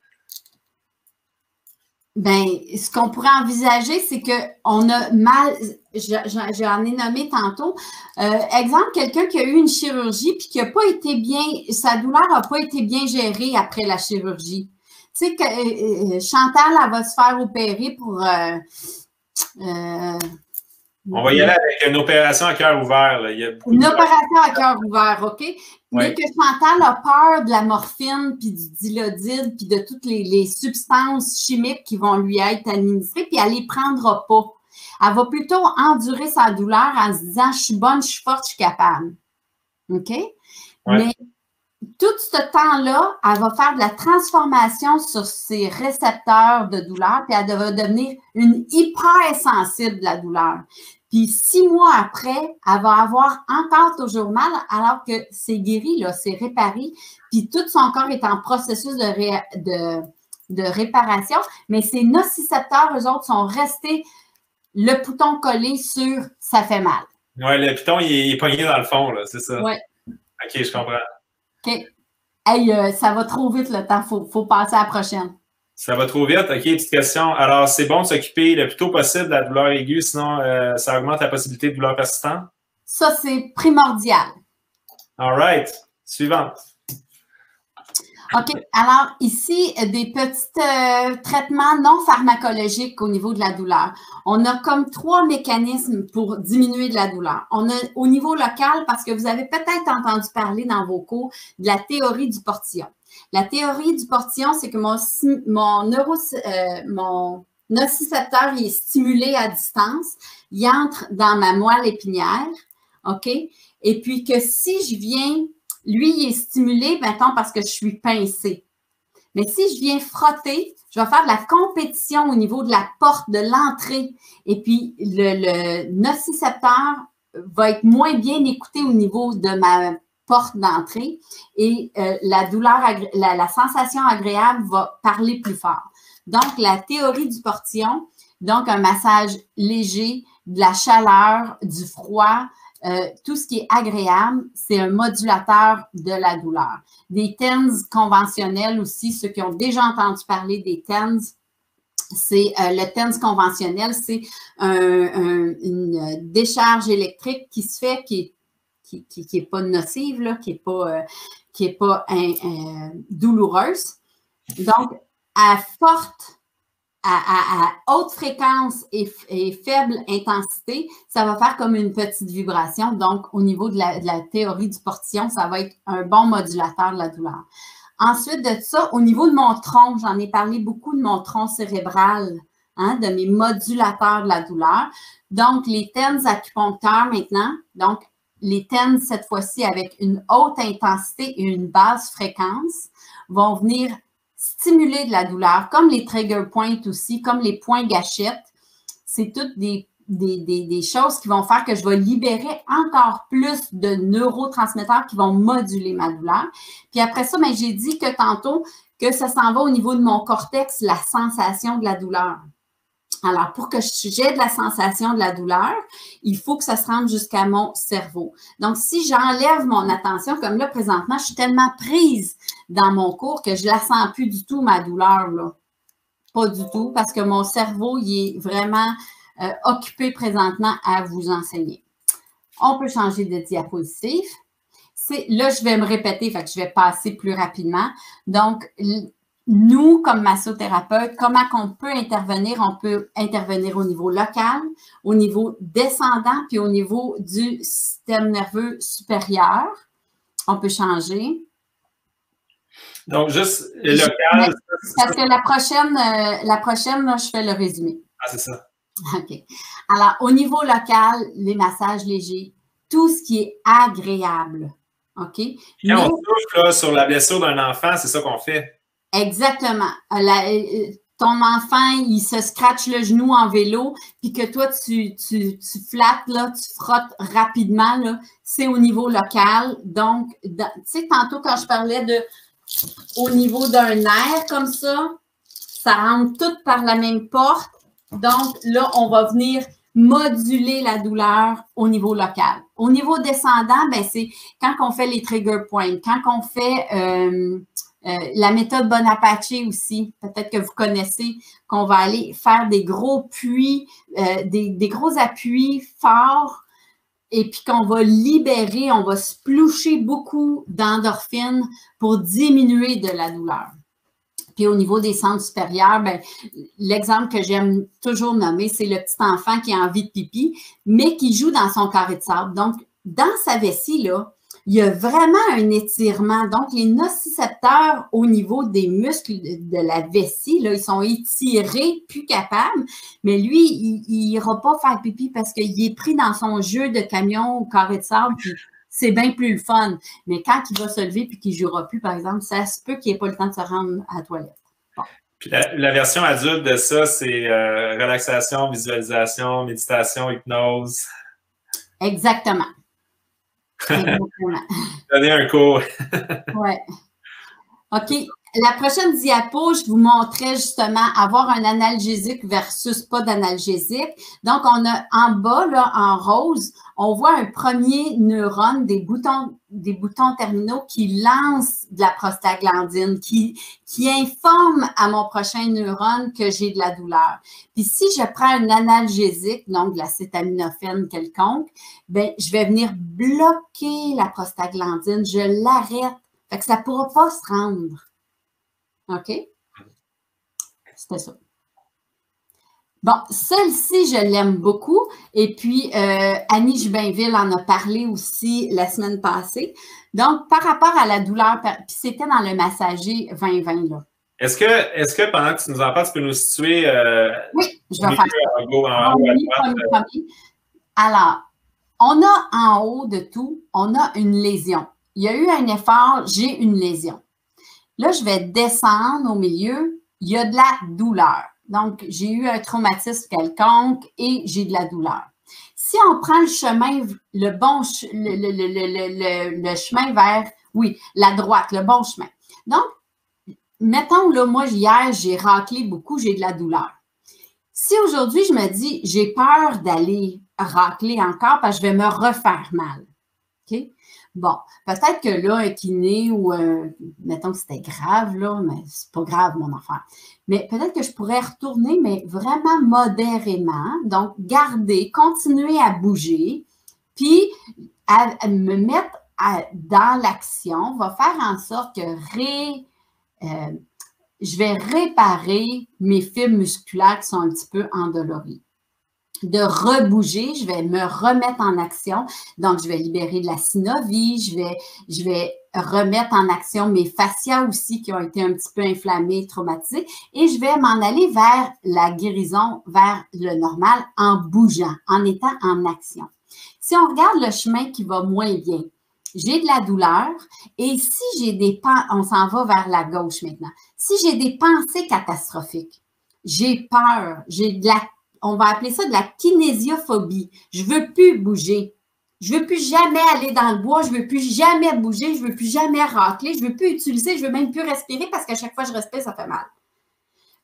Bien, ce qu'on pourrait envisager, c'est qu'on a mal, j'en ai nommé tantôt, exemple, quelqu'un qui a eu une chirurgie puis qui n'a pas été bien, sa douleur n'a pas été bien gérée après la chirurgie. Tu sais, que Chantal, elle va se faire opérer pour... on va y aller avec une opération à cœur ouvert. Là. Une opération à cœur ouvert, OK? Mais que Chantal a peur de la morphine, puis du dilodide, puis de toutes les substances chimiques qui vont lui être administrées, puis elle ne les prendra pas. Elle va plutôt endurer sa douleur en se disant « Je suis bonne, je suis forte, je suis capable. » OK? Mais tout ce temps-là, elle va faire de la transformation sur ses récepteurs de douleur, puis elle va devenir une hypersensible de la douleur. Puis 6 mois après, elle va avoir encore toujours mal, alors que c'est guéri, là, c'est réparé, puis tout son corps est en processus de réparation, mais ses nocicepteurs, eux autres, sont restés le bouton collé sur « ça fait mal ». Oui, le piton, il est pogné dans le fond, là, c'est ça. Oui. OK, je comprends. OK. Hey, ça va trop vite le temps, faut passer à la prochaine. Ça va trop vite? OK, petite question. Alors, c'est bon de s'occuper le plus tôt possible de la douleur aiguë, sinon ça augmente la possibilité de douleur persistante? Ça, c'est primordial. All right. Suivante. OK. Alors, ici, des petits traitements non pharmacologiques au niveau de la douleur. On a comme 3 mécanismes pour diminuer de la douleur. On a au niveau local, parce que vous avez peut-être entendu parler dans vos cours de la théorie du portillon. La théorie du portillon, c'est que mon nocicepteur il est stimulé à distance. Il entre dans ma moelle épinière. OK? Et puis que si je viens... Lui, il est stimulé, mettons, parce que je suis pincée. Mais si je viens frotter, je vais faire de la compétition au niveau de la porte, de l'entrée. Et puis, le nocicepteur va être moins bien écouté au niveau de ma porte d'entrée. Et la douleur, la sensation agréable va parler plus fort. Donc, la théorie du portillon, donc un massage léger, de la chaleur, du froid, tout ce qui est agréable, c'est un modulateur de la douleur. Des TENS conventionnels aussi, ceux qui ont déjà entendu parler des TENS, c'est le TENS conventionnel, c'est une décharge électrique qui se fait, qui est pas nocive, là, qui est pas douloureuse. Donc, à haute fréquence et faible intensité, ça va faire comme une petite vibration. Donc, au niveau de la théorie du portillon, ça va être un bon modulateur de la douleur. Ensuite de ça, au niveau de mon tronc, j'en ai parlé beaucoup de mon tronc cérébral, hein, de mes modulateurs de la douleur. Donc, les TENS acupuncteurs maintenant, donc les TENS cette fois-ci avec une haute intensité et une basse fréquence, vont venir stimuler de la douleur, comme les trigger points aussi, comme les points gâchettes. C'est toutes des choses qui vont faire que je vais libérer encore plus de neurotransmetteurs qui vont moduler ma douleur. Puis après ça, ben, j'ai dit que tantôt que ça s'en va au niveau de mon cortex, la sensation de la douleur. Alors, pour que j'ai de la sensation de la douleur, il faut que ça se rende jusqu'à mon cerveau. Donc, si j'enlève mon attention, comme là, présentement, je suis tellement prise dans mon cours que je ne la sens plus du tout, ma douleur, là. Pas du tout, parce que mon cerveau, il est vraiment occupé présentement à vous enseigner. On peut changer de diapositive. Là, je vais me répéter, fait que je vais passer plus rapidement. Donc, nous, comme massothérapeute, comment on peut intervenir? On peut intervenir au niveau local, au niveau descendant, puis au niveau du système nerveux supérieur. On peut changer. Donc, juste le local. Parce que la prochaine là, je fais le résumé. Ah, c'est ça. OK. Alors, au niveau local, les massages légers, tout ce qui est agréable. OK? Quand on touche là, sur la blessure d'un enfant, c'est ça qu'on fait. Exactement. Ton enfant, il se scratche le genou en vélo, puis que toi, tu flattes, là, tu frottes rapidement, là, c'est au niveau local. Donc, tu sais, tantôt, quand je parlais au niveau d'un nerf comme ça rentre tout par la même porte. Donc, là, on va venir moduler la douleur au niveau local. Au niveau descendant, ben, c'est quand on fait les trigger points, quand on fait la méthode Bonaparte aussi, peut-être que vous connaissez, qu'on va aller faire des gros puits, des gros appuis forts, et puis qu'on va libérer, on va sploucher beaucoup d'endorphines pour diminuer de la douleur. Puis au niveau des centres supérieurs, ben, l'exemple que j'aime toujours nommer, c'est le petit enfant qui a envie de pipi, mais qui joue dans son carré de sable. Donc, dans sa vessie, là, il y a vraiment un étirement. Donc, les nocicepteurs au niveau des muscles de la vessie, là, ils sont étirés, plus capables. Mais lui, il n'ira pas faire pipi parce qu'il est pris dans son jeu de camion au carré de sable, puis c'est bien plus le fun. Mais quand il va se lever puis qu'il ne jouera plus, par exemple, ça se peut qu'il n'ait pas le temps de se rendre à la toilette. Bon. Puis la version adulte de ça, c'est relaxation, visualisation, méditation, hypnose. Exactement. Donner un cours. Oui. OK. La prochaine diapo, je vous montrais justement avoir un analgésique versus pas d'analgésique. Donc, on a en bas, là, en rose, on voit un premier neurone, des boutons terminaux qui lancent de la prostaglandine, qui informe à mon prochain neurone que j'ai de la douleur. Puis, si je prends un analgésique, donc de l'acétaminophène quelconque, ben, je vais venir bloquer la prostaglandine, je l'arrête. Fait que ça ne pourra pas se rendre. OK? C'était ça. Bon, celle-ci, je l'aime beaucoup. Et puis, Annie Jubinville en a parlé aussi la semaine passée. Donc, par rapport à la douleur, puis c'était dans le massager 2020, là. Est-ce que pendant que tu nous en parles, tu peux nous situer oui, je vais faire ça. Alors, on a en haut de tout, on a une lésion. Il y a eu un effort, j'ai une lésion. Là, je vais descendre au milieu, il y a de la douleur. Donc, j'ai eu un traumatisme quelconque et j'ai de la douleur. Si on prend le chemin, le chemin vers, oui, la droite, le bon chemin. Donc, mettons, là, moi, hier, j'ai raclé beaucoup, j'ai de la douleur. Si aujourd'hui, je me dis, j'ai peur d'aller racler encore parce que je vais me refaire mal. OK? Bon, peut-être que là, un kiné ou mettons que c'était grave, là, mais c'est pas grave, mon affaire. Mais peut-être que je pourrais retourner, mais vraiment modérément. Donc, garder, continuer à bouger, puis à me mettre dans l'action va faire en sorte que je vais réparer mes fibres musculaires qui sont un petit peu endolories. De rebouger, je vais me remettre en action. Donc, je vais libérer de la synovie, je vais remettre en action mes fascias aussi qui ont été un petit peu inflammés, traumatisés, et je vais m'en aller vers la guérison, vers le normal en bougeant, en étant en action. Si on regarde le chemin qui va moins bien, j'ai de la douleur et si j'ai on s'en va vers la gauche maintenant, si j'ai des pensées catastrophiques, j'ai peur, on va appeler ça de la kinésiophobie. Je ne veux plus bouger. Je ne veux plus jamais aller dans le bois. Je ne veux plus jamais bouger. Je ne veux plus jamais racler. Je ne veux plus utiliser. Je ne veux même plus respirer parce qu'à chaque fois que je respire, ça fait mal.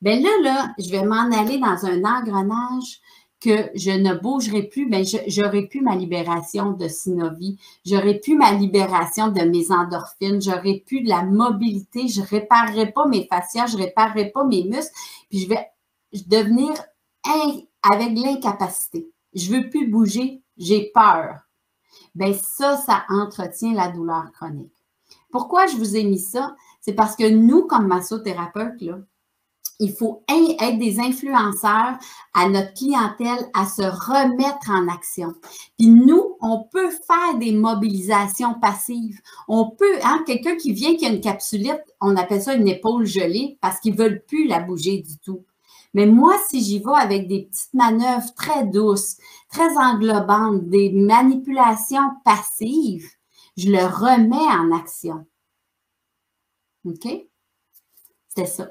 Bien là, je vais m'en aller dans un engrenage que je ne bougerai plus, bien, j'aurai plus ma libération de synovie, j'aurai plus ma libération de mes endorphines, j'aurai plus de la mobilité, je réparerai pas mes fascias, je réparerai pas mes muscles, puis je vais devenir avec l'incapacité. Je veux plus bouger, j'ai peur. Bien, ça entretient la douleur chronique. Pourquoi je vous ai mis ça? C'est parce que nous, comme massothérapeutes, là, il faut être des influenceurs à notre clientèle à se remettre en action. Puis nous, on peut faire des mobilisations passives. On peut, quelqu'un qui vient qui a une capsulite, on appelle ça une épaule gelée parce qu'ils ne veulent plus la bouger du tout. Mais moi, si j'y vais avec des petites manœuvres très douces, très englobantes, des manipulations passives, je le remets en action. OK? C'était ça.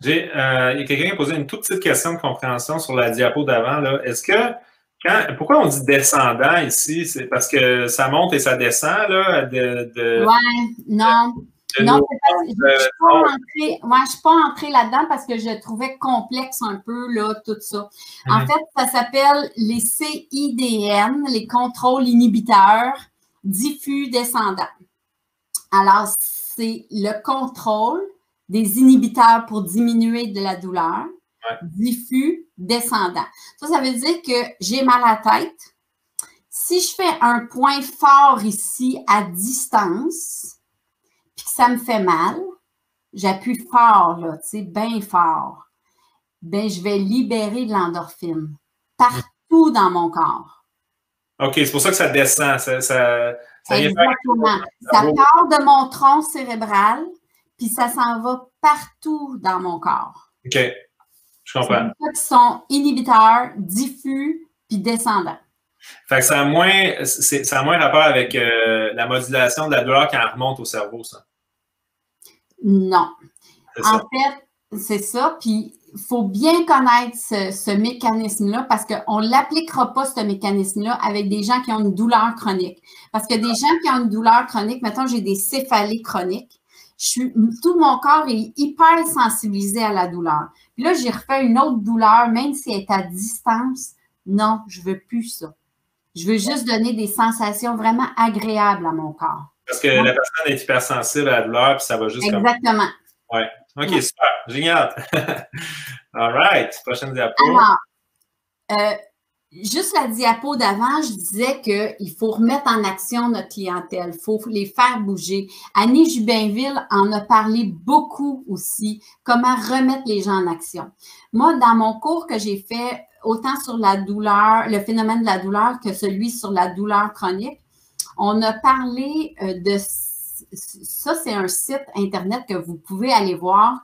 Il y a quelqu'un qui a posé une toute petite question de compréhension sur la diapo d'avant. Est-ce que, pourquoi on dit descendant ici? C'est parce que ça monte et ça descend, là? Ouais, non. Non, je ne suis pas entrée là-dedans parce que je trouvais complexe un peu, là, tout ça. En fait, ça s'appelle les CIDN, les contrôles inhibiteurs diffus descendants. Alors, c'est le contrôle des inhibiteurs pour diminuer de la douleur, diffus, descendant. Ça veut dire que j'ai mal à la tête. Si je fais un point fort ici à distance, puis que ça me fait mal, j'appuie fort, là, tu sais, bien fort, bien, je vais libérer de l'endorphine partout dans mon corps. OK, c'est pour ça que ça descend. Exactement. Ça part de mon tronc cérébral, puis ça s'en va partout dans mon corps. OK, je comprends. C'est ça qui sont inhibiteurs, diffus, puis descendants. Fait que ça a moins rapport avec la modulation de la douleur quand elle remonte au cerveau, ça? Non. En fait, c'est ça. Puis, il faut bien connaître ce mécanisme-là parce qu'on ne l'appliquera pas, ce mécanisme-là, avec des gens qui ont une douleur chronique. Parce que des gens qui ont une douleur chronique, mettons, j'ai des céphalées chroniques, tout mon corps est hyper sensibilisé à la douleur. Puis là, j'ai refait une autre douleur, même si elle est à distance. Non, je ne veux plus ça. Je veux juste donner des sensations vraiment agréables à mon corps. Parce que la personne est hypersensible à la douleur, puis ça va juste Exactement. Oui. OK, super. Génial. All right. Prochaine diapo. Alors, juste la diapo d'avant, je disais qu'il faut remettre en action notre clientèle. Il faut les faire bouger. Annie Jubinville en a parlé beaucoup aussi, comment remettre les gens en action. Moi, dans mon cours que j'ai fait, autant sur la douleur, le phénomène de la douleur que celui sur la douleur chronique, on a parlé de ça, c'est un site Internet que vous pouvez aller voir.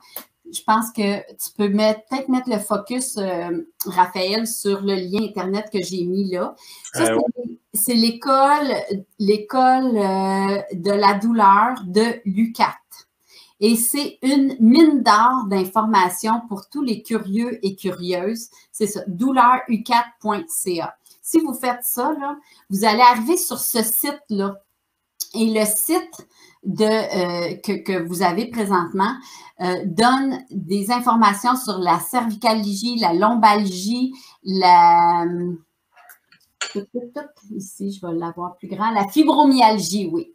Je pense que tu peux peut-être mettre le focus, Raphaël, sur le lien Internet que j'ai mis là. Ça, c'est l'école de la douleur de l'UQAT. Et c'est une mine d'or d'informations pour tous les curieux et curieuses. C'est ça, douleurucat.ca. Si vous faites ça, là, vous allez arriver sur ce site-là. Et le site que vous avez présentement donne des informations sur la cervicalgie, la lombalgie, ici, je vais l'avoir plus grand, la fibromyalgie, oui.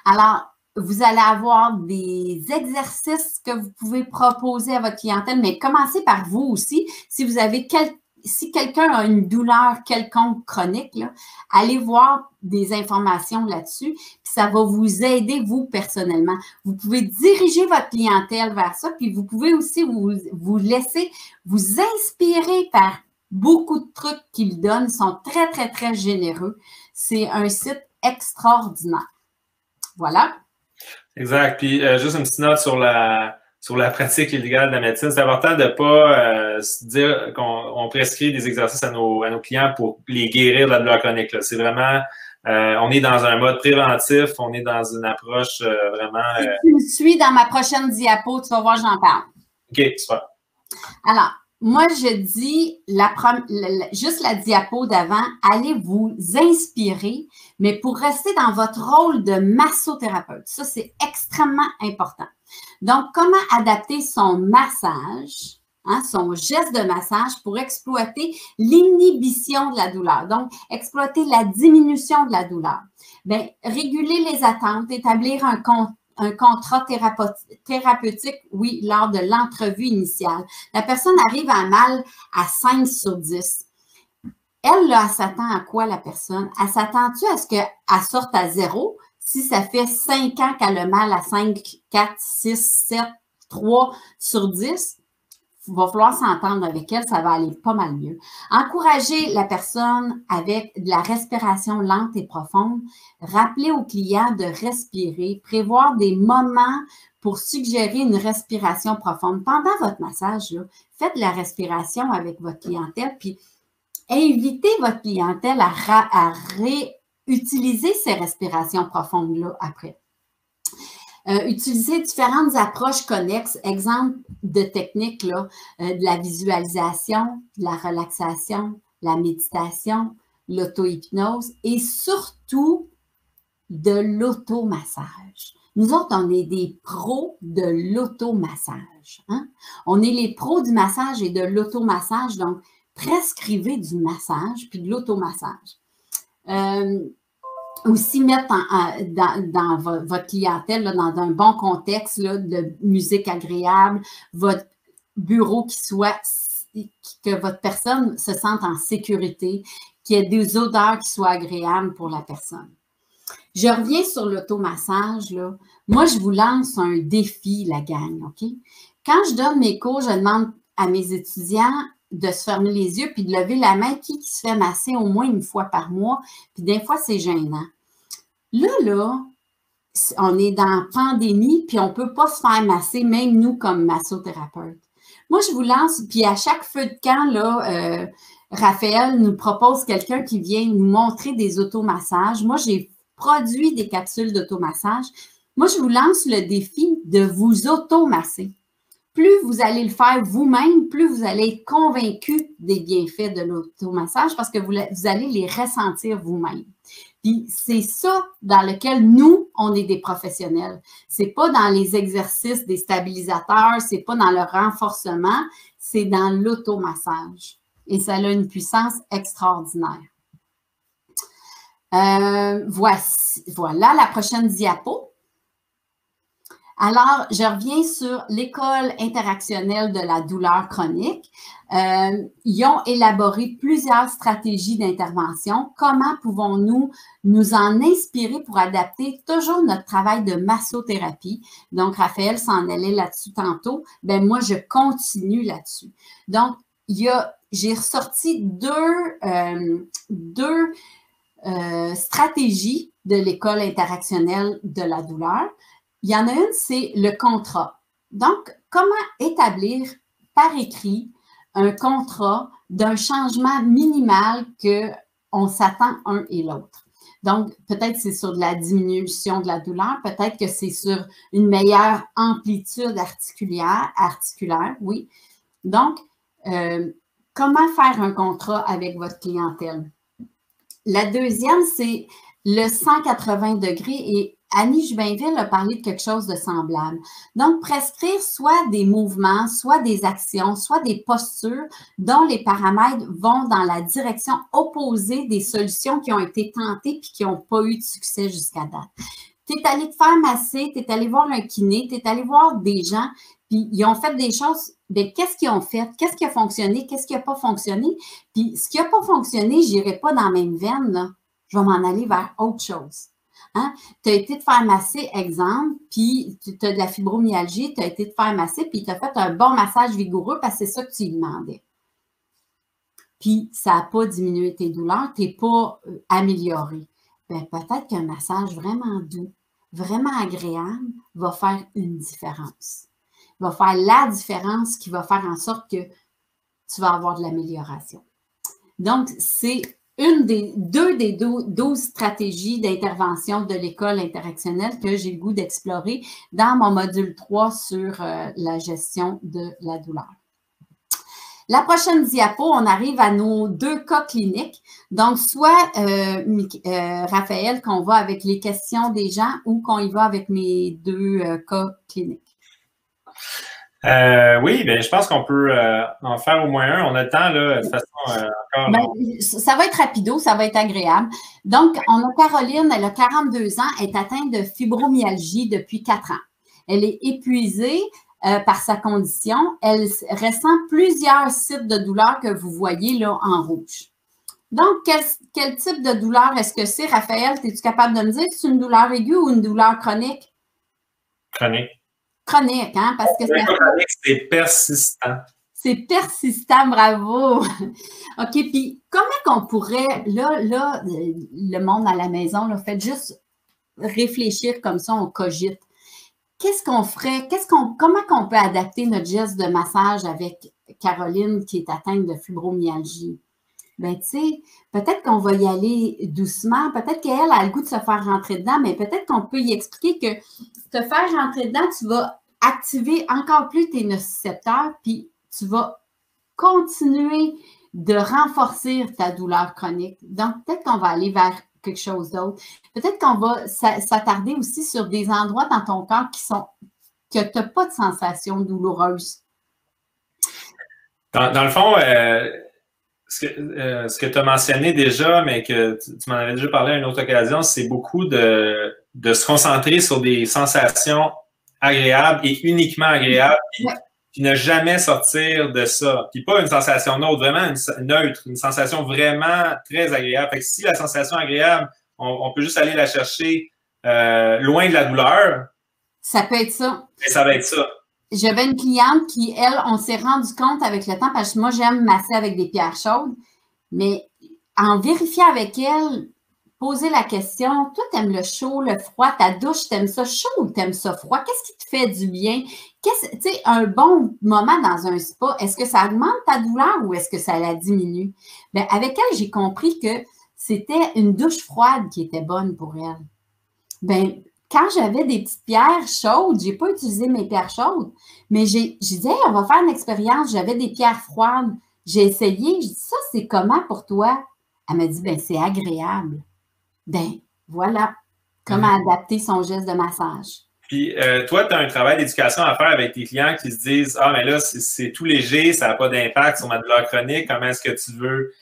Alors, vous allez avoir des exercices que vous pouvez proposer à votre clientèle, mais commencez par vous aussi. Si vous avez si quelqu'un a une douleur quelconque chronique, là, allez voir des informations là-dessus, puis ça va vous aider, vous, personnellement. Vous pouvez diriger votre clientèle vers ça, puis vous pouvez aussi vous laisser vous inspirer par beaucoup de trucs qu'ils donnent. Ils sont très, très, très généreux. C'est un site extraordinaire. Voilà. Exact. Puis, juste une petite note sur la pratique illégale de la médecine. C'est important de ne pas se dire qu'on prescrit des exercices à nos clients pour les guérir de la douleur chronique. C'est vraiment, on est dans un mode préventif, on est dans une approche vraiment… Si tu me suis dans ma prochaine diapo, tu vas voir, j'en parle. OK, super. Alors, moi, je dis juste la diapo d'avant, allez vous inspirer, mais pour rester dans votre rôle de massothérapeute. Ça, c'est extrêmement important. Donc, comment adapter son massage hein, son geste de massage pour exploiter l'inhibition de la douleur, donc exploiter la diminution de la douleur. Bien, réguler les attentes, établir un contrat thérapeutique, oui, lors de l'entrevue initiale. La personne arrive à un mal à 5 sur 10. Elle, là, elle s'attend à quoi, la personne? Elle s'attend-tu à ce qu'elle sorte à 0? Si ça fait 5 ans qu'elle a mal à 5, 4, 6, 7, 3 sur 10, il va falloir s'entendre avec elle, ça va aller pas mal mieux. Encourager la personne avec de la respiration lente et profonde. Rappeler au client de respirer. Prévoir des moments pour suggérer une respiration profonde. Pendant votre massage, là, faites de la respiration avec votre clientèle, puis invitez votre clientèle à réutiliser ces respirations profondes-là après. Utiliser différentes approches connexes, exemple de techniques, là, de la visualisation, de la relaxation, la méditation, l'auto-hypnose et surtout de l'automassage. Nous autres, on est des pros de l'automassage. Hein? On est les pros du massage et de l'automassage, donc prescrivez du massage puis de l'automassage. Aussi mettre dans votre clientèle, là, dans un bon contexte là, de musique agréable, votre bureau que votre personne se sente en sécurité, qu'il y ait des odeurs qui soient agréables pour la personne. Je reviens sur l'automassage. Moi, je vous lance un défi, la gang, OK? Quand je donne mes cours, je demande à mes étudiants de se fermer les yeux puis de lever la main qui se fait masser au moins une fois par mois. Puis des fois, c'est gênant. Là, on est dans la pandémie puis on ne peut pas se faire masser, même nous comme massothérapeutes. Moi, je vous lance, puis à chaque feu de camp, là, Raphaël nous propose quelqu'un qui vient nous montrer des automassages. Moi, j'ai produit des capsules d'automassage. Moi, je vous lance le défi de vous automasser. Plus vous allez le faire vous-même, plus vous allez être convaincu des bienfaits de l'automassage parce que vous allez les ressentir vous-même. Puis c'est ça dans lequel nous, on est des professionnels. C'est pas dans les exercices des stabilisateurs, c'est pas dans le renforcement, c'est dans l'automassage. Et ça a une puissance extraordinaire. Voilà la prochaine diapo. Alors, je reviens sur l'école interactionnelle de la douleur chronique. Ils ont élaboré plusieurs stratégies d'intervention. Comment pouvons-nous nous en inspirer pour adapter toujours notre travail de massothérapie? Donc, Raphaël s'en allait là-dessus tantôt. Ben moi, je continue là-dessus. Donc, j'ai ressorti deux stratégies de l'école interactionnelle de la douleur. Il y en a une, c'est le contrat. Donc, comment établir par écrit un contrat d'un changement minimal qu'on s'attend un et l'autre. Donc, peut-être c'est sur de la diminution de la douleur, peut-être que c'est sur une meilleure amplitude articulaire, oui. Donc, comment faire un contrat avec votre clientèle? La deuxième, c'est le 180 degrés et Annie Jubainville a parlé de quelque chose de semblable. Donc, prescrire soit des mouvements, soit des actions, soit des postures dont les paramètres vont dans la direction opposée des solutions qui ont été tentées et qui n'ont pas eu de succès jusqu'à date. Tu es allé te faire masser, tu es allé voir un kiné, tu es allé voir des gens, puis ils ont fait des choses. Bien, qu'est-ce qu'ils ont fait? Qu'est-ce qui a fonctionné? Qu'est-ce qui n'a pas fonctionné? Puis, ce qui n'a pas fonctionné, je n'irai pas dans la même veine, là. Je vais m'en aller vers autre chose. Hein? Tu as été te faire masser, exemple, puis tu as de la fibromyalgie, tu as été te faire masser, puis tu as fait un bon massage vigoureux parce que c'est ça que tu lui demandais. Puis, ça n'a pas diminué tes douleurs, tu n'es pas amélioré. Bien, peut-être qu'un massage vraiment doux, vraiment agréable, va faire une différence. Va faire la différence qui va faire en sorte que tu vas avoir de l'amélioration. Donc, c'est deux des 12 stratégies d'intervention de l'école interactionnelle que j'ai le goût d'explorer dans mon module 3 sur la gestion de la douleur. La prochaine diapo, on arrive à nos 2 cas cliniques. Donc, soit Raphaël, qu'on va avec les questions des gens ou qu'on y va avec mes 2 cas cliniques. Oui, bien, je pense qu'on peut en faire au moins un. On a le temps, là, de toute façon, encore. Ben, ça va être rapido, ça va être agréable. Donc, on a Caroline, elle a 42 ans, elle est atteinte de fibromyalgie depuis 4 ans. Elle est épuisée par sa condition. Elle ressent plusieurs sites de douleur que vous voyez là en rouge. Donc, quel type de douleur est-ce que c'est, Raphaël? Es-tu capable de me dire si c'est une douleur aiguë ou une douleur chronique? Chronique. Chronique, hein? Parce que c'est persistant. C'est persistant, bravo. OK, puis comment qu'on pourrait, là, le monde à la maison, là, faites juste réfléchir comme ça, on cogite. Qu'est-ce qu'on ferait? Comment qu'on peut adapter notre geste de massage avec Caroline qui est atteinte de fibromyalgie? Ben, tu sais, peut-être qu'on va y aller doucement, peut-être qu'elle a le goût de se faire rentrer dedans, mais peut-être qu'on peut y expliquer que te faire rentrer dedans, tu vas activer encore plus tes nocicepteurs, puis tu vas continuer de renforcer ta douleur chronique. Donc, peut-être qu'on va aller vers quelque chose d'autre. Peut-être qu'on va s'attarder aussi sur des endroits dans ton corps que tu n'as pas de sensation douloureuse. Dans le fond, ce que tu as mentionné déjà, mais que tu m'en avais déjà parlé à une autre occasion, c'est beaucoup de se concentrer sur des sensations agréables et uniquement agréables, puis ne jamais sortir de ça. Puis pas une sensation neutre, vraiment neutre, une sensation vraiment très agréable. Fait que si la sensation agréable, on peut juste aller la chercher loin de la douleur. Ça peut être ça. Et ça va être ça. J'avais une cliente qui, elle, on s'est rendu compte avec le temps, parce que moi, j'aime masser avec des pierres chaudes, mais en vérifiant avec elle, poser la question, toi, t'aimes le chaud, le froid, ta douche, t'aimes ça chaud ou t'aimes ça froid? Qu'est-ce qui te fait du bien? Tu sais, un bon moment dans un spa, est-ce que ça augmente ta douleur ou est-ce que ça la diminue? Bien, avec elle, j'ai compris que c'était une douche froide qui était bonne pour elle. Bien, quand j'avais des petites pierres chaudes, je n'ai pas utilisé mes pierres chaudes, mais j'ai dit, hey, on va faire une expérience. J'avais des pierres froides. J'ai essayé. J'ai dit, ça, c'est comment pour toi? Elle m'a dit, ben c'est agréable. Ben voilà comment adapter son geste de massage. Puis, toi, tu as un travail d'éducation à faire avec tes clients qui se disent, ah, mais là, c'est tout léger, ça n'a pas d'impact sur ma douleur chronique. Comment est-ce que tu veux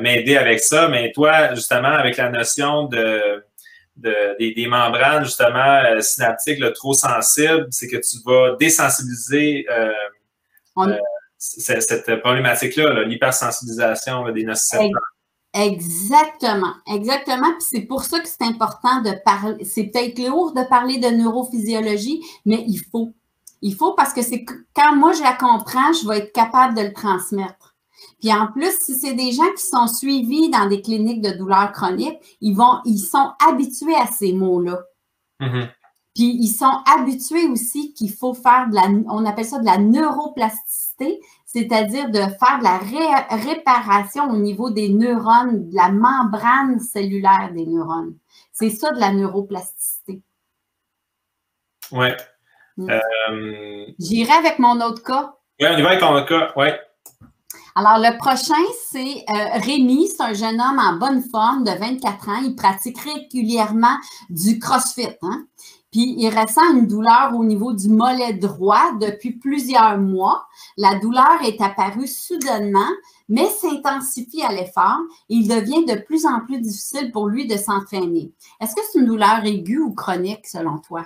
m'aider avec ça? Mais toi, justement, avec la notion des membranes, justement, synaptiques, là, trop sensibles, c'est que tu vas désensibiliser cette problématique-là, l'hypersensibilisation des nocicepteurs. Exactement, exactement. Puis c'est pour ça que c'est important de parler. C'est peut-être lourd de parler de neurophysiologie, mais il faut. Il faut parce que c'est quand moi je la comprends, je vais être capable de le transmettre. Puis en plus, si c'est des gens qui sont suivis dans des cliniques de douleur chronique, ils sont habitués à ces mots-là. Mm-hmm. Puis ils sont habitués aussi qu'il faut faire on appelle ça de la neuroplasticité, c'est-à-dire de faire de la réparation au niveau des neurones, de la membrane cellulaire des neurones. C'est ça de la neuroplasticité. Oui. J'irai avec mon autre cas. Oui, on y va avec ton autre cas, oui. Alors, le prochain, c'est Rémi. C'est un jeune homme en bonne forme de 24 ans. Il pratique régulièrement du CrossFit. Hein? Puis, il ressent une douleur au niveau du mollet droit depuis plusieurs mois. La douleur est apparue soudainement, mais s'intensifie à l'effort et il devient de plus en plus difficile pour lui de s'entraîner. Est-ce que c'est une douleur aiguë ou chronique, selon toi?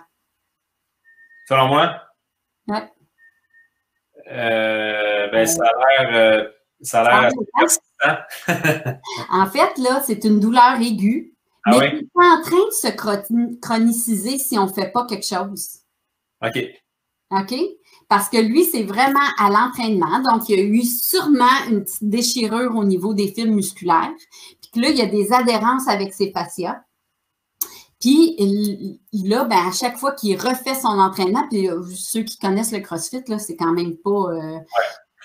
Selon moi? Oui. Ben, ça a l'air persistant. En fait, là, c'est une douleur aiguë. Ah, mais oui? il est en train de se chroniciser si on ne fait pas quelque chose. OK. OK? Parce que lui, c'est vraiment à l'entraînement. Donc, il y a eu sûrement une petite déchirure au niveau des fibres musculaires. Puis là, il y a des adhérences avec ses fascias. Puis là, ben, à chaque fois qu'il refait son entraînement, puis ceux qui connaissent le CrossFit, là, c'est quand même pas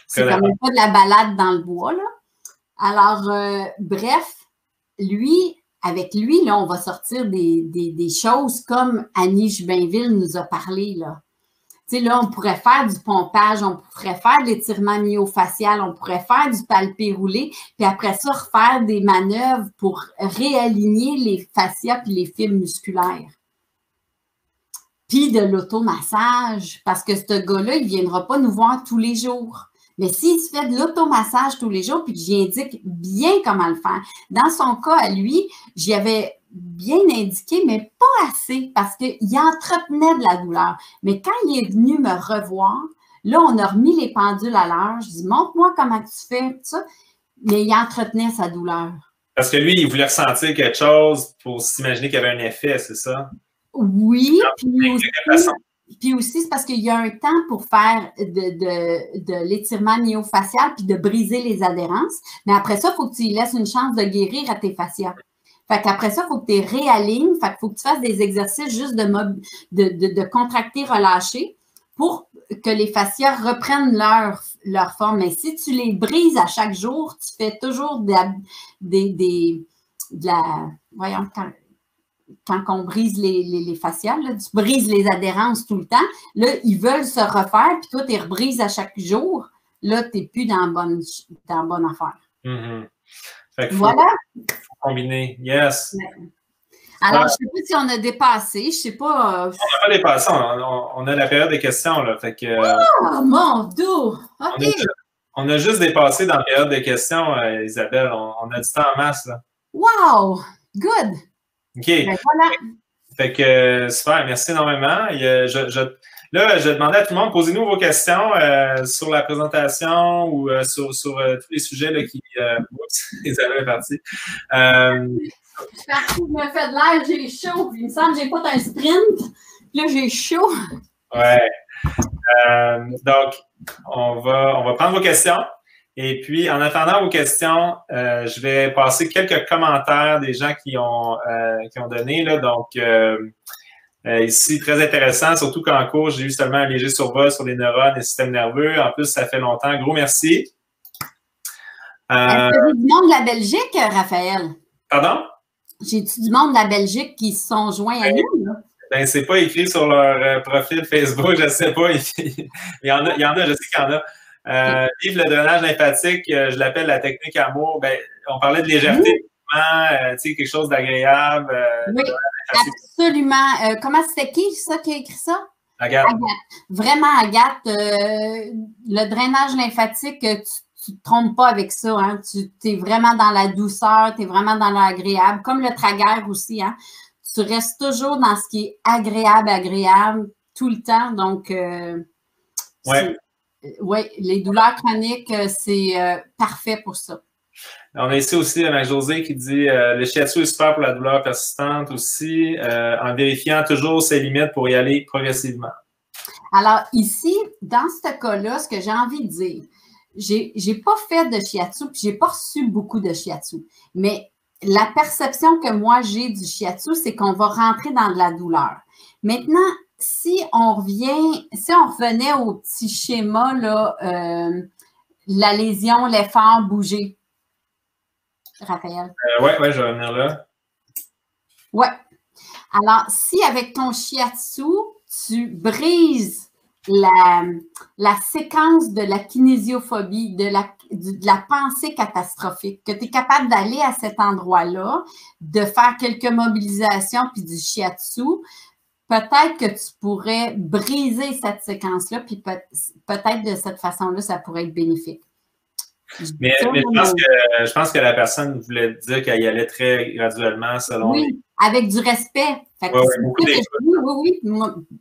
c'est quand même pas de la balade dans le bois, là. Alors, bref, avec lui, là, on va sortir des choses comme Annie Jubinville nous a parlé, là. Tu sais, là, on pourrait faire du pompage, on pourrait faire de l'étirement myofascial, on pourrait faire du palpé roulé, puis après ça, refaire des manœuvres pour réaligner les fascias puis les fibres musculaires. puis de l'automassage, parce que ce gars-là, il ne viendra pas nous voir tous les jours. Mais s'il se fait de l'automassage tous les jours, puis que j'y indique bien comment le faire, dans son cas à lui, j'y avais bien indiqué, mais pas assez, parce qu'il entretenait de la douleur. Mais quand il est venu me revoir, là, on a remis les pendules à l'heure. Je dis, montre-moi comment tu fais, ça. Mais il entretenait sa douleur. Parce que lui, il voulait ressentir quelque chose pour s'imaginer qu'il y avait un effet, c'est ça? Oui, puis aussi, c'est parce qu'il y a un temps pour faire de l'étirement myofacial puis de briser les adhérences. Mais après ça, il faut que tu laisses une chance de guérir à tes fascias. Fait qu'après ça, il faut que tu réalignes. Fait qu'il faut que tu fasses des exercices juste de contracter, relâcher pour que les fascias reprennent leur forme. Mais si tu les brises à chaque jour, tu fais toujours voyons, quand on brise les fasciales, là, tu brises les adhérences tout le temps. Là, ils veulent se refaire, puis toi, tu les rebrises à chaque jour. Là, tu n'es plus dans la bonne affaire. Mm-hmm. Fait que voilà. Faut combiner. Yes. Ouais. Alors, je ne sais pas si on a dépassé. Je ne sais pas. On n'a pas dépassé. On a la période des questions. Là, fait que, oh, mon Dieu! OK. On a juste dépassé dans la période des questions, Isabelle. On a du temps en masse. Là. Wow! Good! OK. Ben, voilà. Fait que, super. Merci énormément. Là, je demandais à tout le monde, posez-nous vos questions sur la présentation ou sur tous les sujets là, qui... Isabelle est partie. Je suis partie, je me fais de l'air, j'ai chaud. Il me semble que j'ai pas un sprint. Là, j'ai chaud. Ouais. Donc, on va prendre vos questions. Et puis, en attendant vos questions, je vais passer quelques commentaires des gens qui ont donné. Là. Donc, ici, très intéressant, surtout qu'en cours, j'ai eu seulement un léger survol sur les neurones et le système nerveux. En plus, ça fait longtemps. Gros merci. Est-ce que j'ai du monde de la Belgique, Raphaël? Pardon? J'ai-tu du monde de la Belgique qui se sont joints à nous? Là? Ben, c'est pas écrit sur leur profil Facebook, je sais pas. il y en a, je sais qu'il y en a. Yves, le drainage lymphatique, je l'appelle la technique amour. Ben, on parlait de légèreté, quelque chose d'agréable. Oui, absolument. Comment c'était qui a écrit ça? Agathe. Vraiment, Agathe, le drainage lymphatique, tu ne te trompes pas avec ça. Hein? Tu es vraiment dans la douceur, tu es vraiment dans l'agréable. Comme le traguère aussi. Hein? Tu restes toujours dans ce qui est agréable tout le temps. Donc, oui, les douleurs chroniques, c'est parfait pour ça. On a ici aussi Marie-Josée qui dit le shiatsu est super pour la douleur persistante aussi, en vérifiant toujours ses limites pour y aller progressivement. Alors, ici, dans ce cas-là, ce que j'ai envie de dire, j'ai pas fait de shiatsu, puis j'ai pas reçu beaucoup de shiatsu. Mais la perception que moi j'ai du shiatsu, c'est qu'on va rentrer dans de la douleur. Maintenant, si on revenait au petit schéma, là, la lésion, l'effort, bouger. Raphaël. Oui, je vais venir là. Oui. Alors, si avec ton shiatsu, tu brises la séquence de la kinésiophobie, de la pensée catastrophique, que tu es capable d'aller à cet endroit-là, de faire quelques mobilisations puis du shiatsu, peut-être que tu pourrais briser cette séquence-là, puis peut-être de cette façon-là, ça pourrait être bénéfique. Mais je pense que la personne voulait dire qu'elle y allait très graduellement selon. Oui, avec du respect. Oui.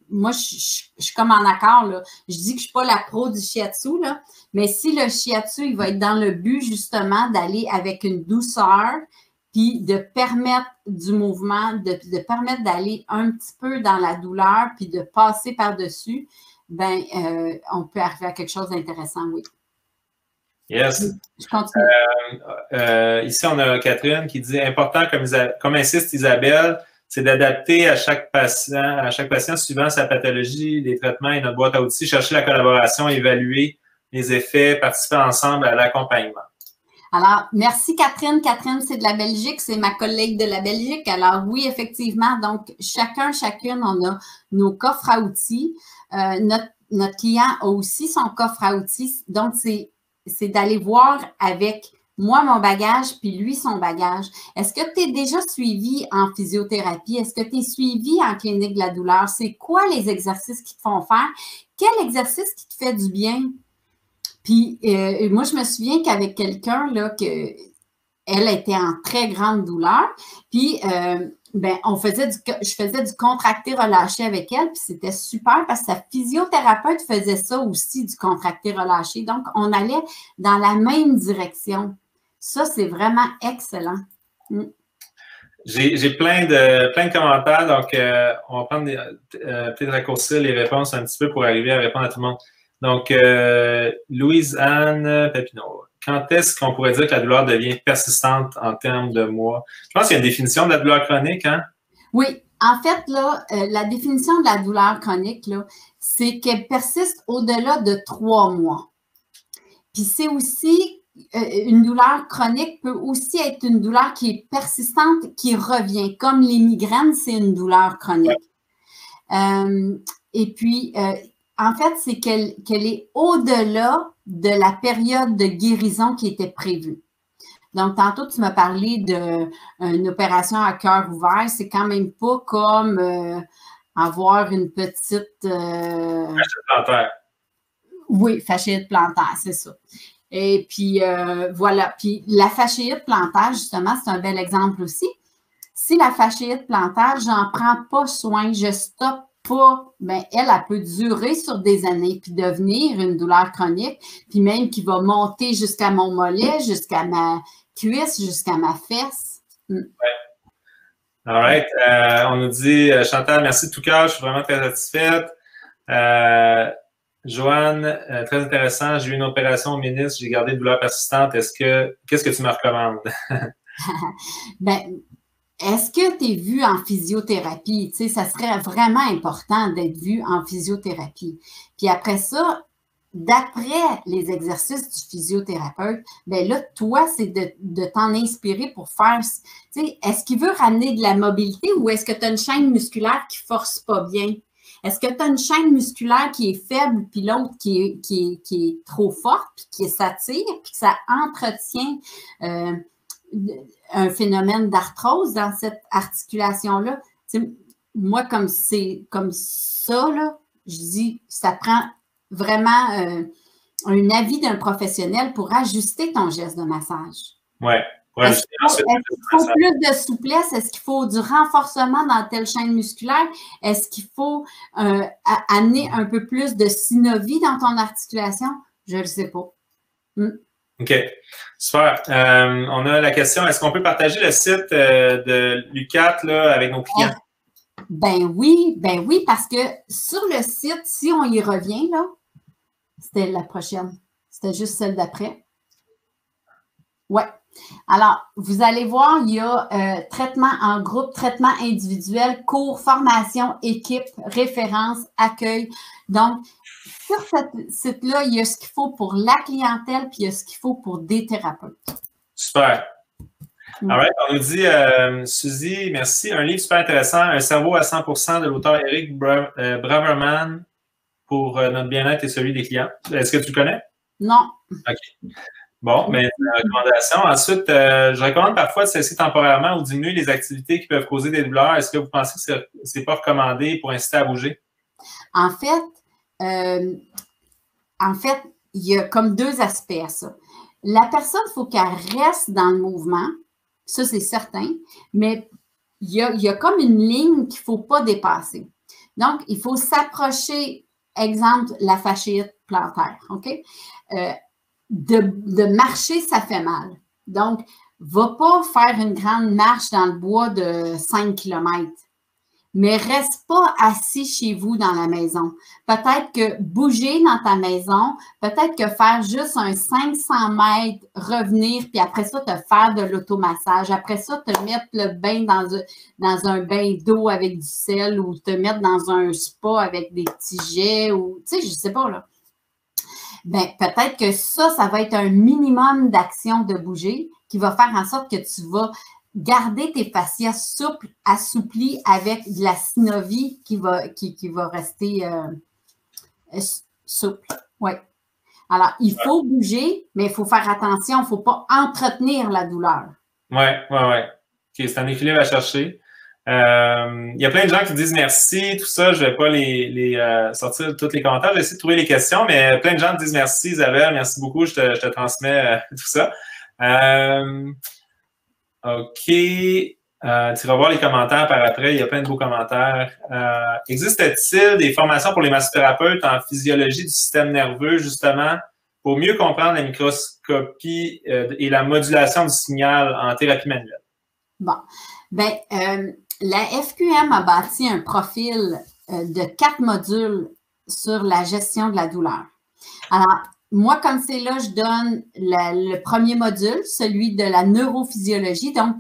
Moi, je suis comme en accord. Là. Je dis que je ne suis pas la pro du shiatsu, là, mais si le shiatsu, il va être dans le but justement d'aller avec une douceur, puis de permettre du mouvement, de permettre d'aller un petit peu dans la douleur, puis de passer par-dessus, ben, on peut arriver à quelque chose d'intéressant, oui. Yes. Je continue. Ici, on a Catherine qui dit important, comme insiste Isabelle, c'est d'adapter à chaque patient suivant sa pathologie, les traitements et notre boîte à outils, chercher la collaboration, évaluer les effets, participer ensemble à l'accompagnement. Alors, merci Catherine. Catherine, c'est de la Belgique, c'est ma collègue de la Belgique. Alors oui, effectivement, donc chacune, on a nos coffres à outils. Notre client a aussi son coffre à outils. Donc, c'est d'aller voir avec moi, mon bagage, puis lui, son bagage. Est-ce que tu es déjà suivi en physiothérapie? Est-ce que tu es suivi en clinique de la douleur? C'est quoi les exercices qui te font faire? Quel exercice qui te fait du bien? Puis, moi, je me souviens qu'avec quelqu'un, là, elle était en très grande douleur. Puis, ben, je faisais du contracté-relâché avec elle, puis c'était super parce que sa physiothérapeute faisait ça aussi, du contracté-relâché. Donc, on allait dans la même direction. Ça, c'est vraiment excellent. J'ai plein de commentaires, donc on va prendre peut-être raccourcir les réponses un petit peu pour arriver à répondre à tout le monde. Donc, Louise-Anne Papineau, quand est-ce qu'on pourrait dire que la douleur devient persistante en termes de mois? Je pense qu'il y a une définition de la douleur chronique, hein? Oui, en fait, là, la définition de la douleur chronique, là, c'est qu'elle persiste au-delà de 3 mois. Puis c'est aussi, une douleur chronique peut aussi être une douleur qui est persistante, qui revient. Comme les migraines, c'est une douleur chronique. Et puis, en fait, c'est qu'elle est au-delà de la période de guérison qui était prévue. Donc, tantôt, tu m'as parlé d'une opération à cœur ouvert. C'est quand même pas comme avoir une petite… Fasciite plantaire. Oui, fasciite plantaire, c'est ça. Et puis, voilà. Puis, la fasciite plantaire, justement, c'est un bel exemple aussi. Si la fasciite plantaire, j'en prends pas soin, je stoppe pas, bien, elle peut durer sur des années puis devenir une douleur chronique, puis même qui va monter jusqu'à mon mollet, jusqu'à ma cuisse, jusqu'à ma fesse. Ouais. All right. On nous dit, Chantal, merci de tout cœur, je suis vraiment très satisfaite. Joanne, très intéressant, j'ai eu une opération au ménisque, j'ai gardé une douleur persistante. Qu'est-ce que tu me recommandes? Ben, est-ce que tu es vu en physiothérapie? Tu sais, ça serait vraiment important d'être vu en physiothérapie. Puis après ça, d'après les exercices du physiothérapeute, bien là, toi, c'est de t'en inspirer pour faire, tu sais, est-ce qu'il veut ramener de la mobilité ou est-ce que tu as une chaîne musculaire qui ne force pas bien? Est-ce que tu as une chaîne musculaire qui est faible, puis l'autre qui est trop forte, puis qui s'attire, puis que ça entretient un phénomène d'arthrose dans cette articulation-là? Tu sais, moi, comme c'est comme ça, là, je dis, ça prend vraiment un avis d'un professionnel pour ajuster ton geste de massage. Oui. Est-ce qu'il faut plus de souplesse? Est-ce qu'il faut du renforcement dans telle chaîne musculaire? Est-ce qu'il faut amener un peu plus de synovie dans ton articulation? Je ne le sais pas. OK. Super. On a la question, est-ce qu'on peut partager le site de l'UQAT là, avec nos clients? Ben oui, parce que sur le site, si on y revient, là, c'était la prochaine. C'était juste celle d'après. Ouais. Alors, vous allez voir, il y a traitement en groupe, traitement individuel, cours, formation, équipe, référence, accueil. Donc, sur ce site-là, il y a ce qu'il faut pour la clientèle, puis il y a ce qu'il faut pour des thérapeutes. Super. All right. On nous dit, Suzy, merci. Un livre super intéressant, Un cerveau à 100% de l'auteur Eric Braverman pour notre bien-être et celui des clients. Est-ce que tu le connais? Non. OK. Bon, mais recommandation. Ensuite, je recommande parfois de cesser temporairement ou diminuer les activités qui peuvent causer des douleurs. Est-ce que vous pensez que ce n'est pas recommandé pour inciter à bouger? En fait, il y a comme 2 aspects à ça. La personne, il faut qu'elle reste dans le mouvement. Ça, c'est certain. Mais il y a comme une ligne qu'il ne faut pas dépasser. Donc, il faut s'approcher, exemple, la fasciite plantaire. OK? De marcher, ça fait mal. Donc, va pas faire une grande marche dans le bois de 5 km. Mais reste pas assis chez vous dans la maison. Peut-être que bouger dans ta maison, peut-être que faire juste un 500 mètres, revenir, puis après ça, te faire de l'automassage. Après ça, te mettre le bain dans un bain d'eau avec du sel ou te mettre dans un spa avec des petits jets ou, tu sais, je sais pas, là. Bien, peut-être que ça va être un minimum d'action de bouger qui va faire en sorte que tu vas garder tes fascias souples, assouplis avec de la synovie qui va rester souple. Oui. Alors, il faut bouger, mais il faut faire attention, il ne faut pas entretenir la douleur. Oui. OK, c'est un équilibre à chercher. Il y a plein de gens qui disent merci, tout ça. Je ne vais pas les sortir tous les commentaires. Je vais essayer de trouver les questions, mais plein de gens disent merci, Isabelle, merci beaucoup. Je te transmets tout ça. OK. Tu vas voir les commentaires par après. Il y a plein de beaux commentaires. Existe-t-il des formations pour les massothérapeutes en physiologie du système nerveux, justement, pour mieux comprendre la microscopie et la modulation du signal en thérapie manuelle? Bon. Bien, la FQM a bâti un profil de 4 modules sur la gestion de la douleur. Alors, moi, comme c'est là, je donne le premier module, celui de la neurophysiologie. Donc,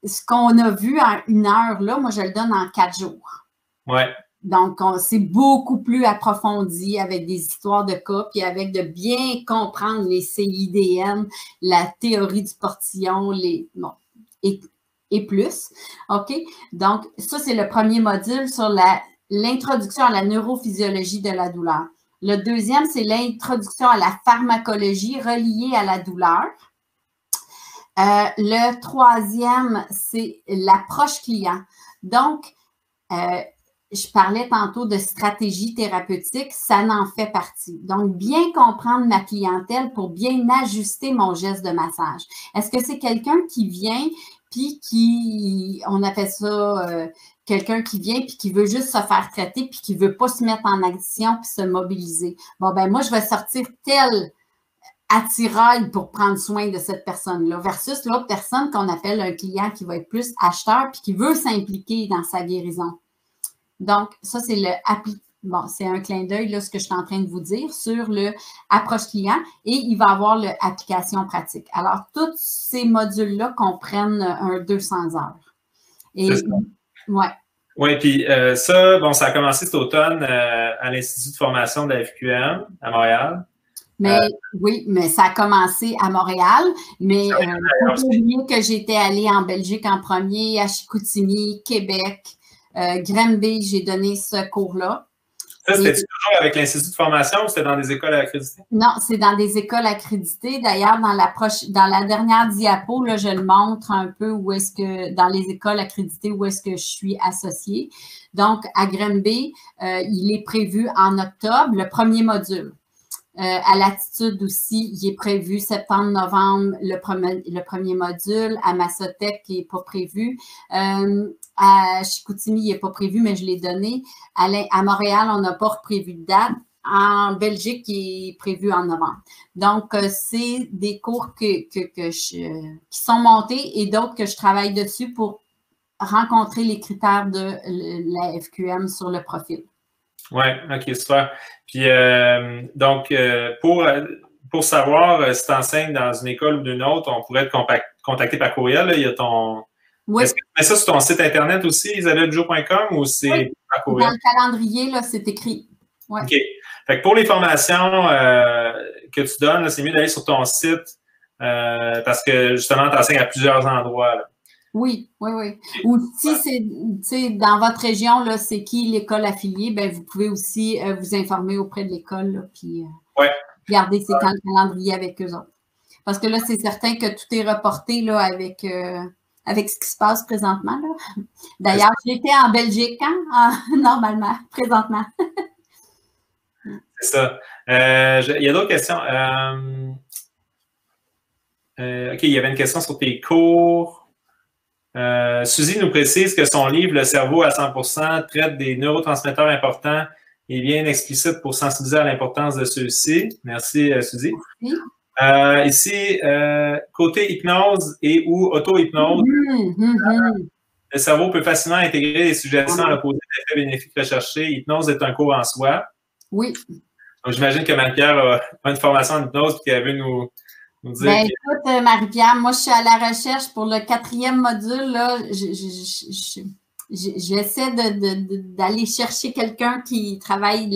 ce qu'on a vu en 1 heure, là, moi, je le donne en 4 jours. Ouais. Donc, c'est beaucoup plus approfondi avec des histoires de cas, puis avec de bien comprendre les CIDN, la théorie du portillon, et plus. OK? Donc, ça, c'est le premier module sur l'introduction à la neurophysiologie de la douleur. Le deuxième, c'est l'introduction à la pharmacologie reliée à la douleur. Le troisième, c'est l'approche client. Donc, je parlais tantôt de stratégie thérapeutique, ça en fait partie. Donc, bien comprendre ma clientèle pour bien ajuster mon geste de massage. Est-ce que c'est quelqu'un qui vient puis on appelle ça quelqu'un qui vient puis qui veut juste se faire traiter puis qui veut pas se mettre en action puis se mobiliser? Bon, ben moi, je vais sortir tel attirail pour prendre soin de cette personne-là versus l'autre personne qu'on appelle un client qui va être plus acheteur puis qui veut s'impliquer dans sa guérison. Donc, ça, c'est c'est un clin d'œil, là, ce que je suis en train de vous dire sur le approche client et il va avoir l'application pratique. Alors, tous ces modules-là comprennent 200 heures. Et, ouais. Oui, puis ça, bon, ça a commencé cet automne à l'Institut de formation de la FQM à Montréal. Mais oui, mais ça a commencé à Montréal, mais il faut pas oublier que j'étais allée en Belgique en premier, à Chicoutimi, Québec, Granby, j'ai donné ce cours-là. Ça, c'était toujours avec l'Institut de formation ou c'était dans des écoles accréditées? Non, c'est dans des écoles accréditées. D'ailleurs, dans la dernière diapo, là, je le montre un peu où est-ce que, dans les écoles accréditées, où est-ce que je suis associée. Donc, à Granby, il est prévu en octobre, le premier module. À Latitude aussi, il est prévu septembre-novembre, le premier module. À Massotech, il n'est pas prévu. À Chicoutimi, il n'est pas prévu, mais je l'ai donné. À Montréal, on n'a pas prévu de date. En Belgique, il est prévu en novembre. Donc, c'est des cours qui sont montés et d'autres que je travaille dessus pour rencontrer les critères de la FQM sur le profil. Oui, OK, super. Puis, donc, pour savoir si tu enseignes dans une école ou d'une autre, on pourrait te contacter par courriel. Là. Il y a ton... Oui. Est-ce que tu mets ça sur ton site Internet aussi, isabellejo.com, ou c'est par courriel? Dans le calendrier, là, c'est écrit. Ouais. OK. Fait que pour les formations que tu donnes, c'est mieux d'aller sur ton site parce que, justement, tu enseignes à plusieurs endroits. Là. Oui. Ou si c'est dans votre région, là, c'est qui l'école affiliée, ben vous pouvez aussi vous informer auprès de l'école, puis garder ces calendriers avec eux autres. Parce que là, c'est certain que tout est reporté là, avec ce qui se passe présentement. D'ailleurs, j'étais en Belgique, normalement, présentement. C'est ça. Il y a d'autres questions. OK, il y avait une question sur tes cours. Suzy nous précise que son livre, Le cerveau à 100%, traite des neurotransmetteurs importants et bien explicite pour sensibiliser à l'importance de ceux-ci. Merci, Suzy. Oui. Ici, côté hypnose et ou auto-hypnose, le cerveau peut facilement intégrer des suggestions à l'opposé d'effets bénéfiques recherchés. Hypnose est un cours en soi. Oui. Donc, j'imagine que Marie-Pierre a une formation en hypnose et qu'elle veut nous dire. Ben, écoute, Marie-Pierre, moi, je suis à la recherche pour le 4e module. Là, j'essaie d'aller chercher quelqu'un qui travaille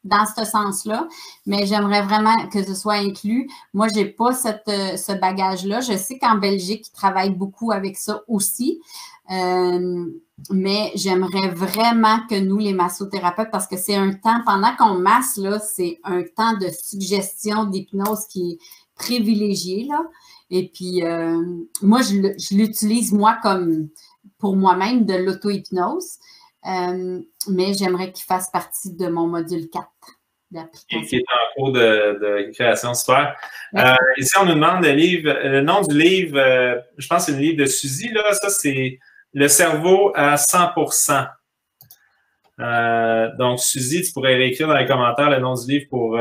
dans ce sens-là, mais j'aimerais vraiment que ce soit inclus. Moi, je n'ai pas ce bagage-là. Je sais qu'en Belgique, ils travaillent beaucoup avec ça aussi. Mais j'aimerais vraiment que nous, les massothérapeutes, parce que c'est un temps, pendant qu'on masse, là, c'est un temps de suggestion, d'hypnose qui est privilégié, là. Et puis, moi, je l'utilise, moi, comme pour moi-même, de l'auto-hypnose. Mais j'aimerais qu'il fasse partie de mon module 4 d'application. Qui est en cours de création, super. Ici, on nous demande le nom du livre, je pense que c'est le livre de Suzy, là, ça c'est Le cerveau à 100%. Donc, Suzy, tu pourrais réécrire dans les commentaires le nom du livre pour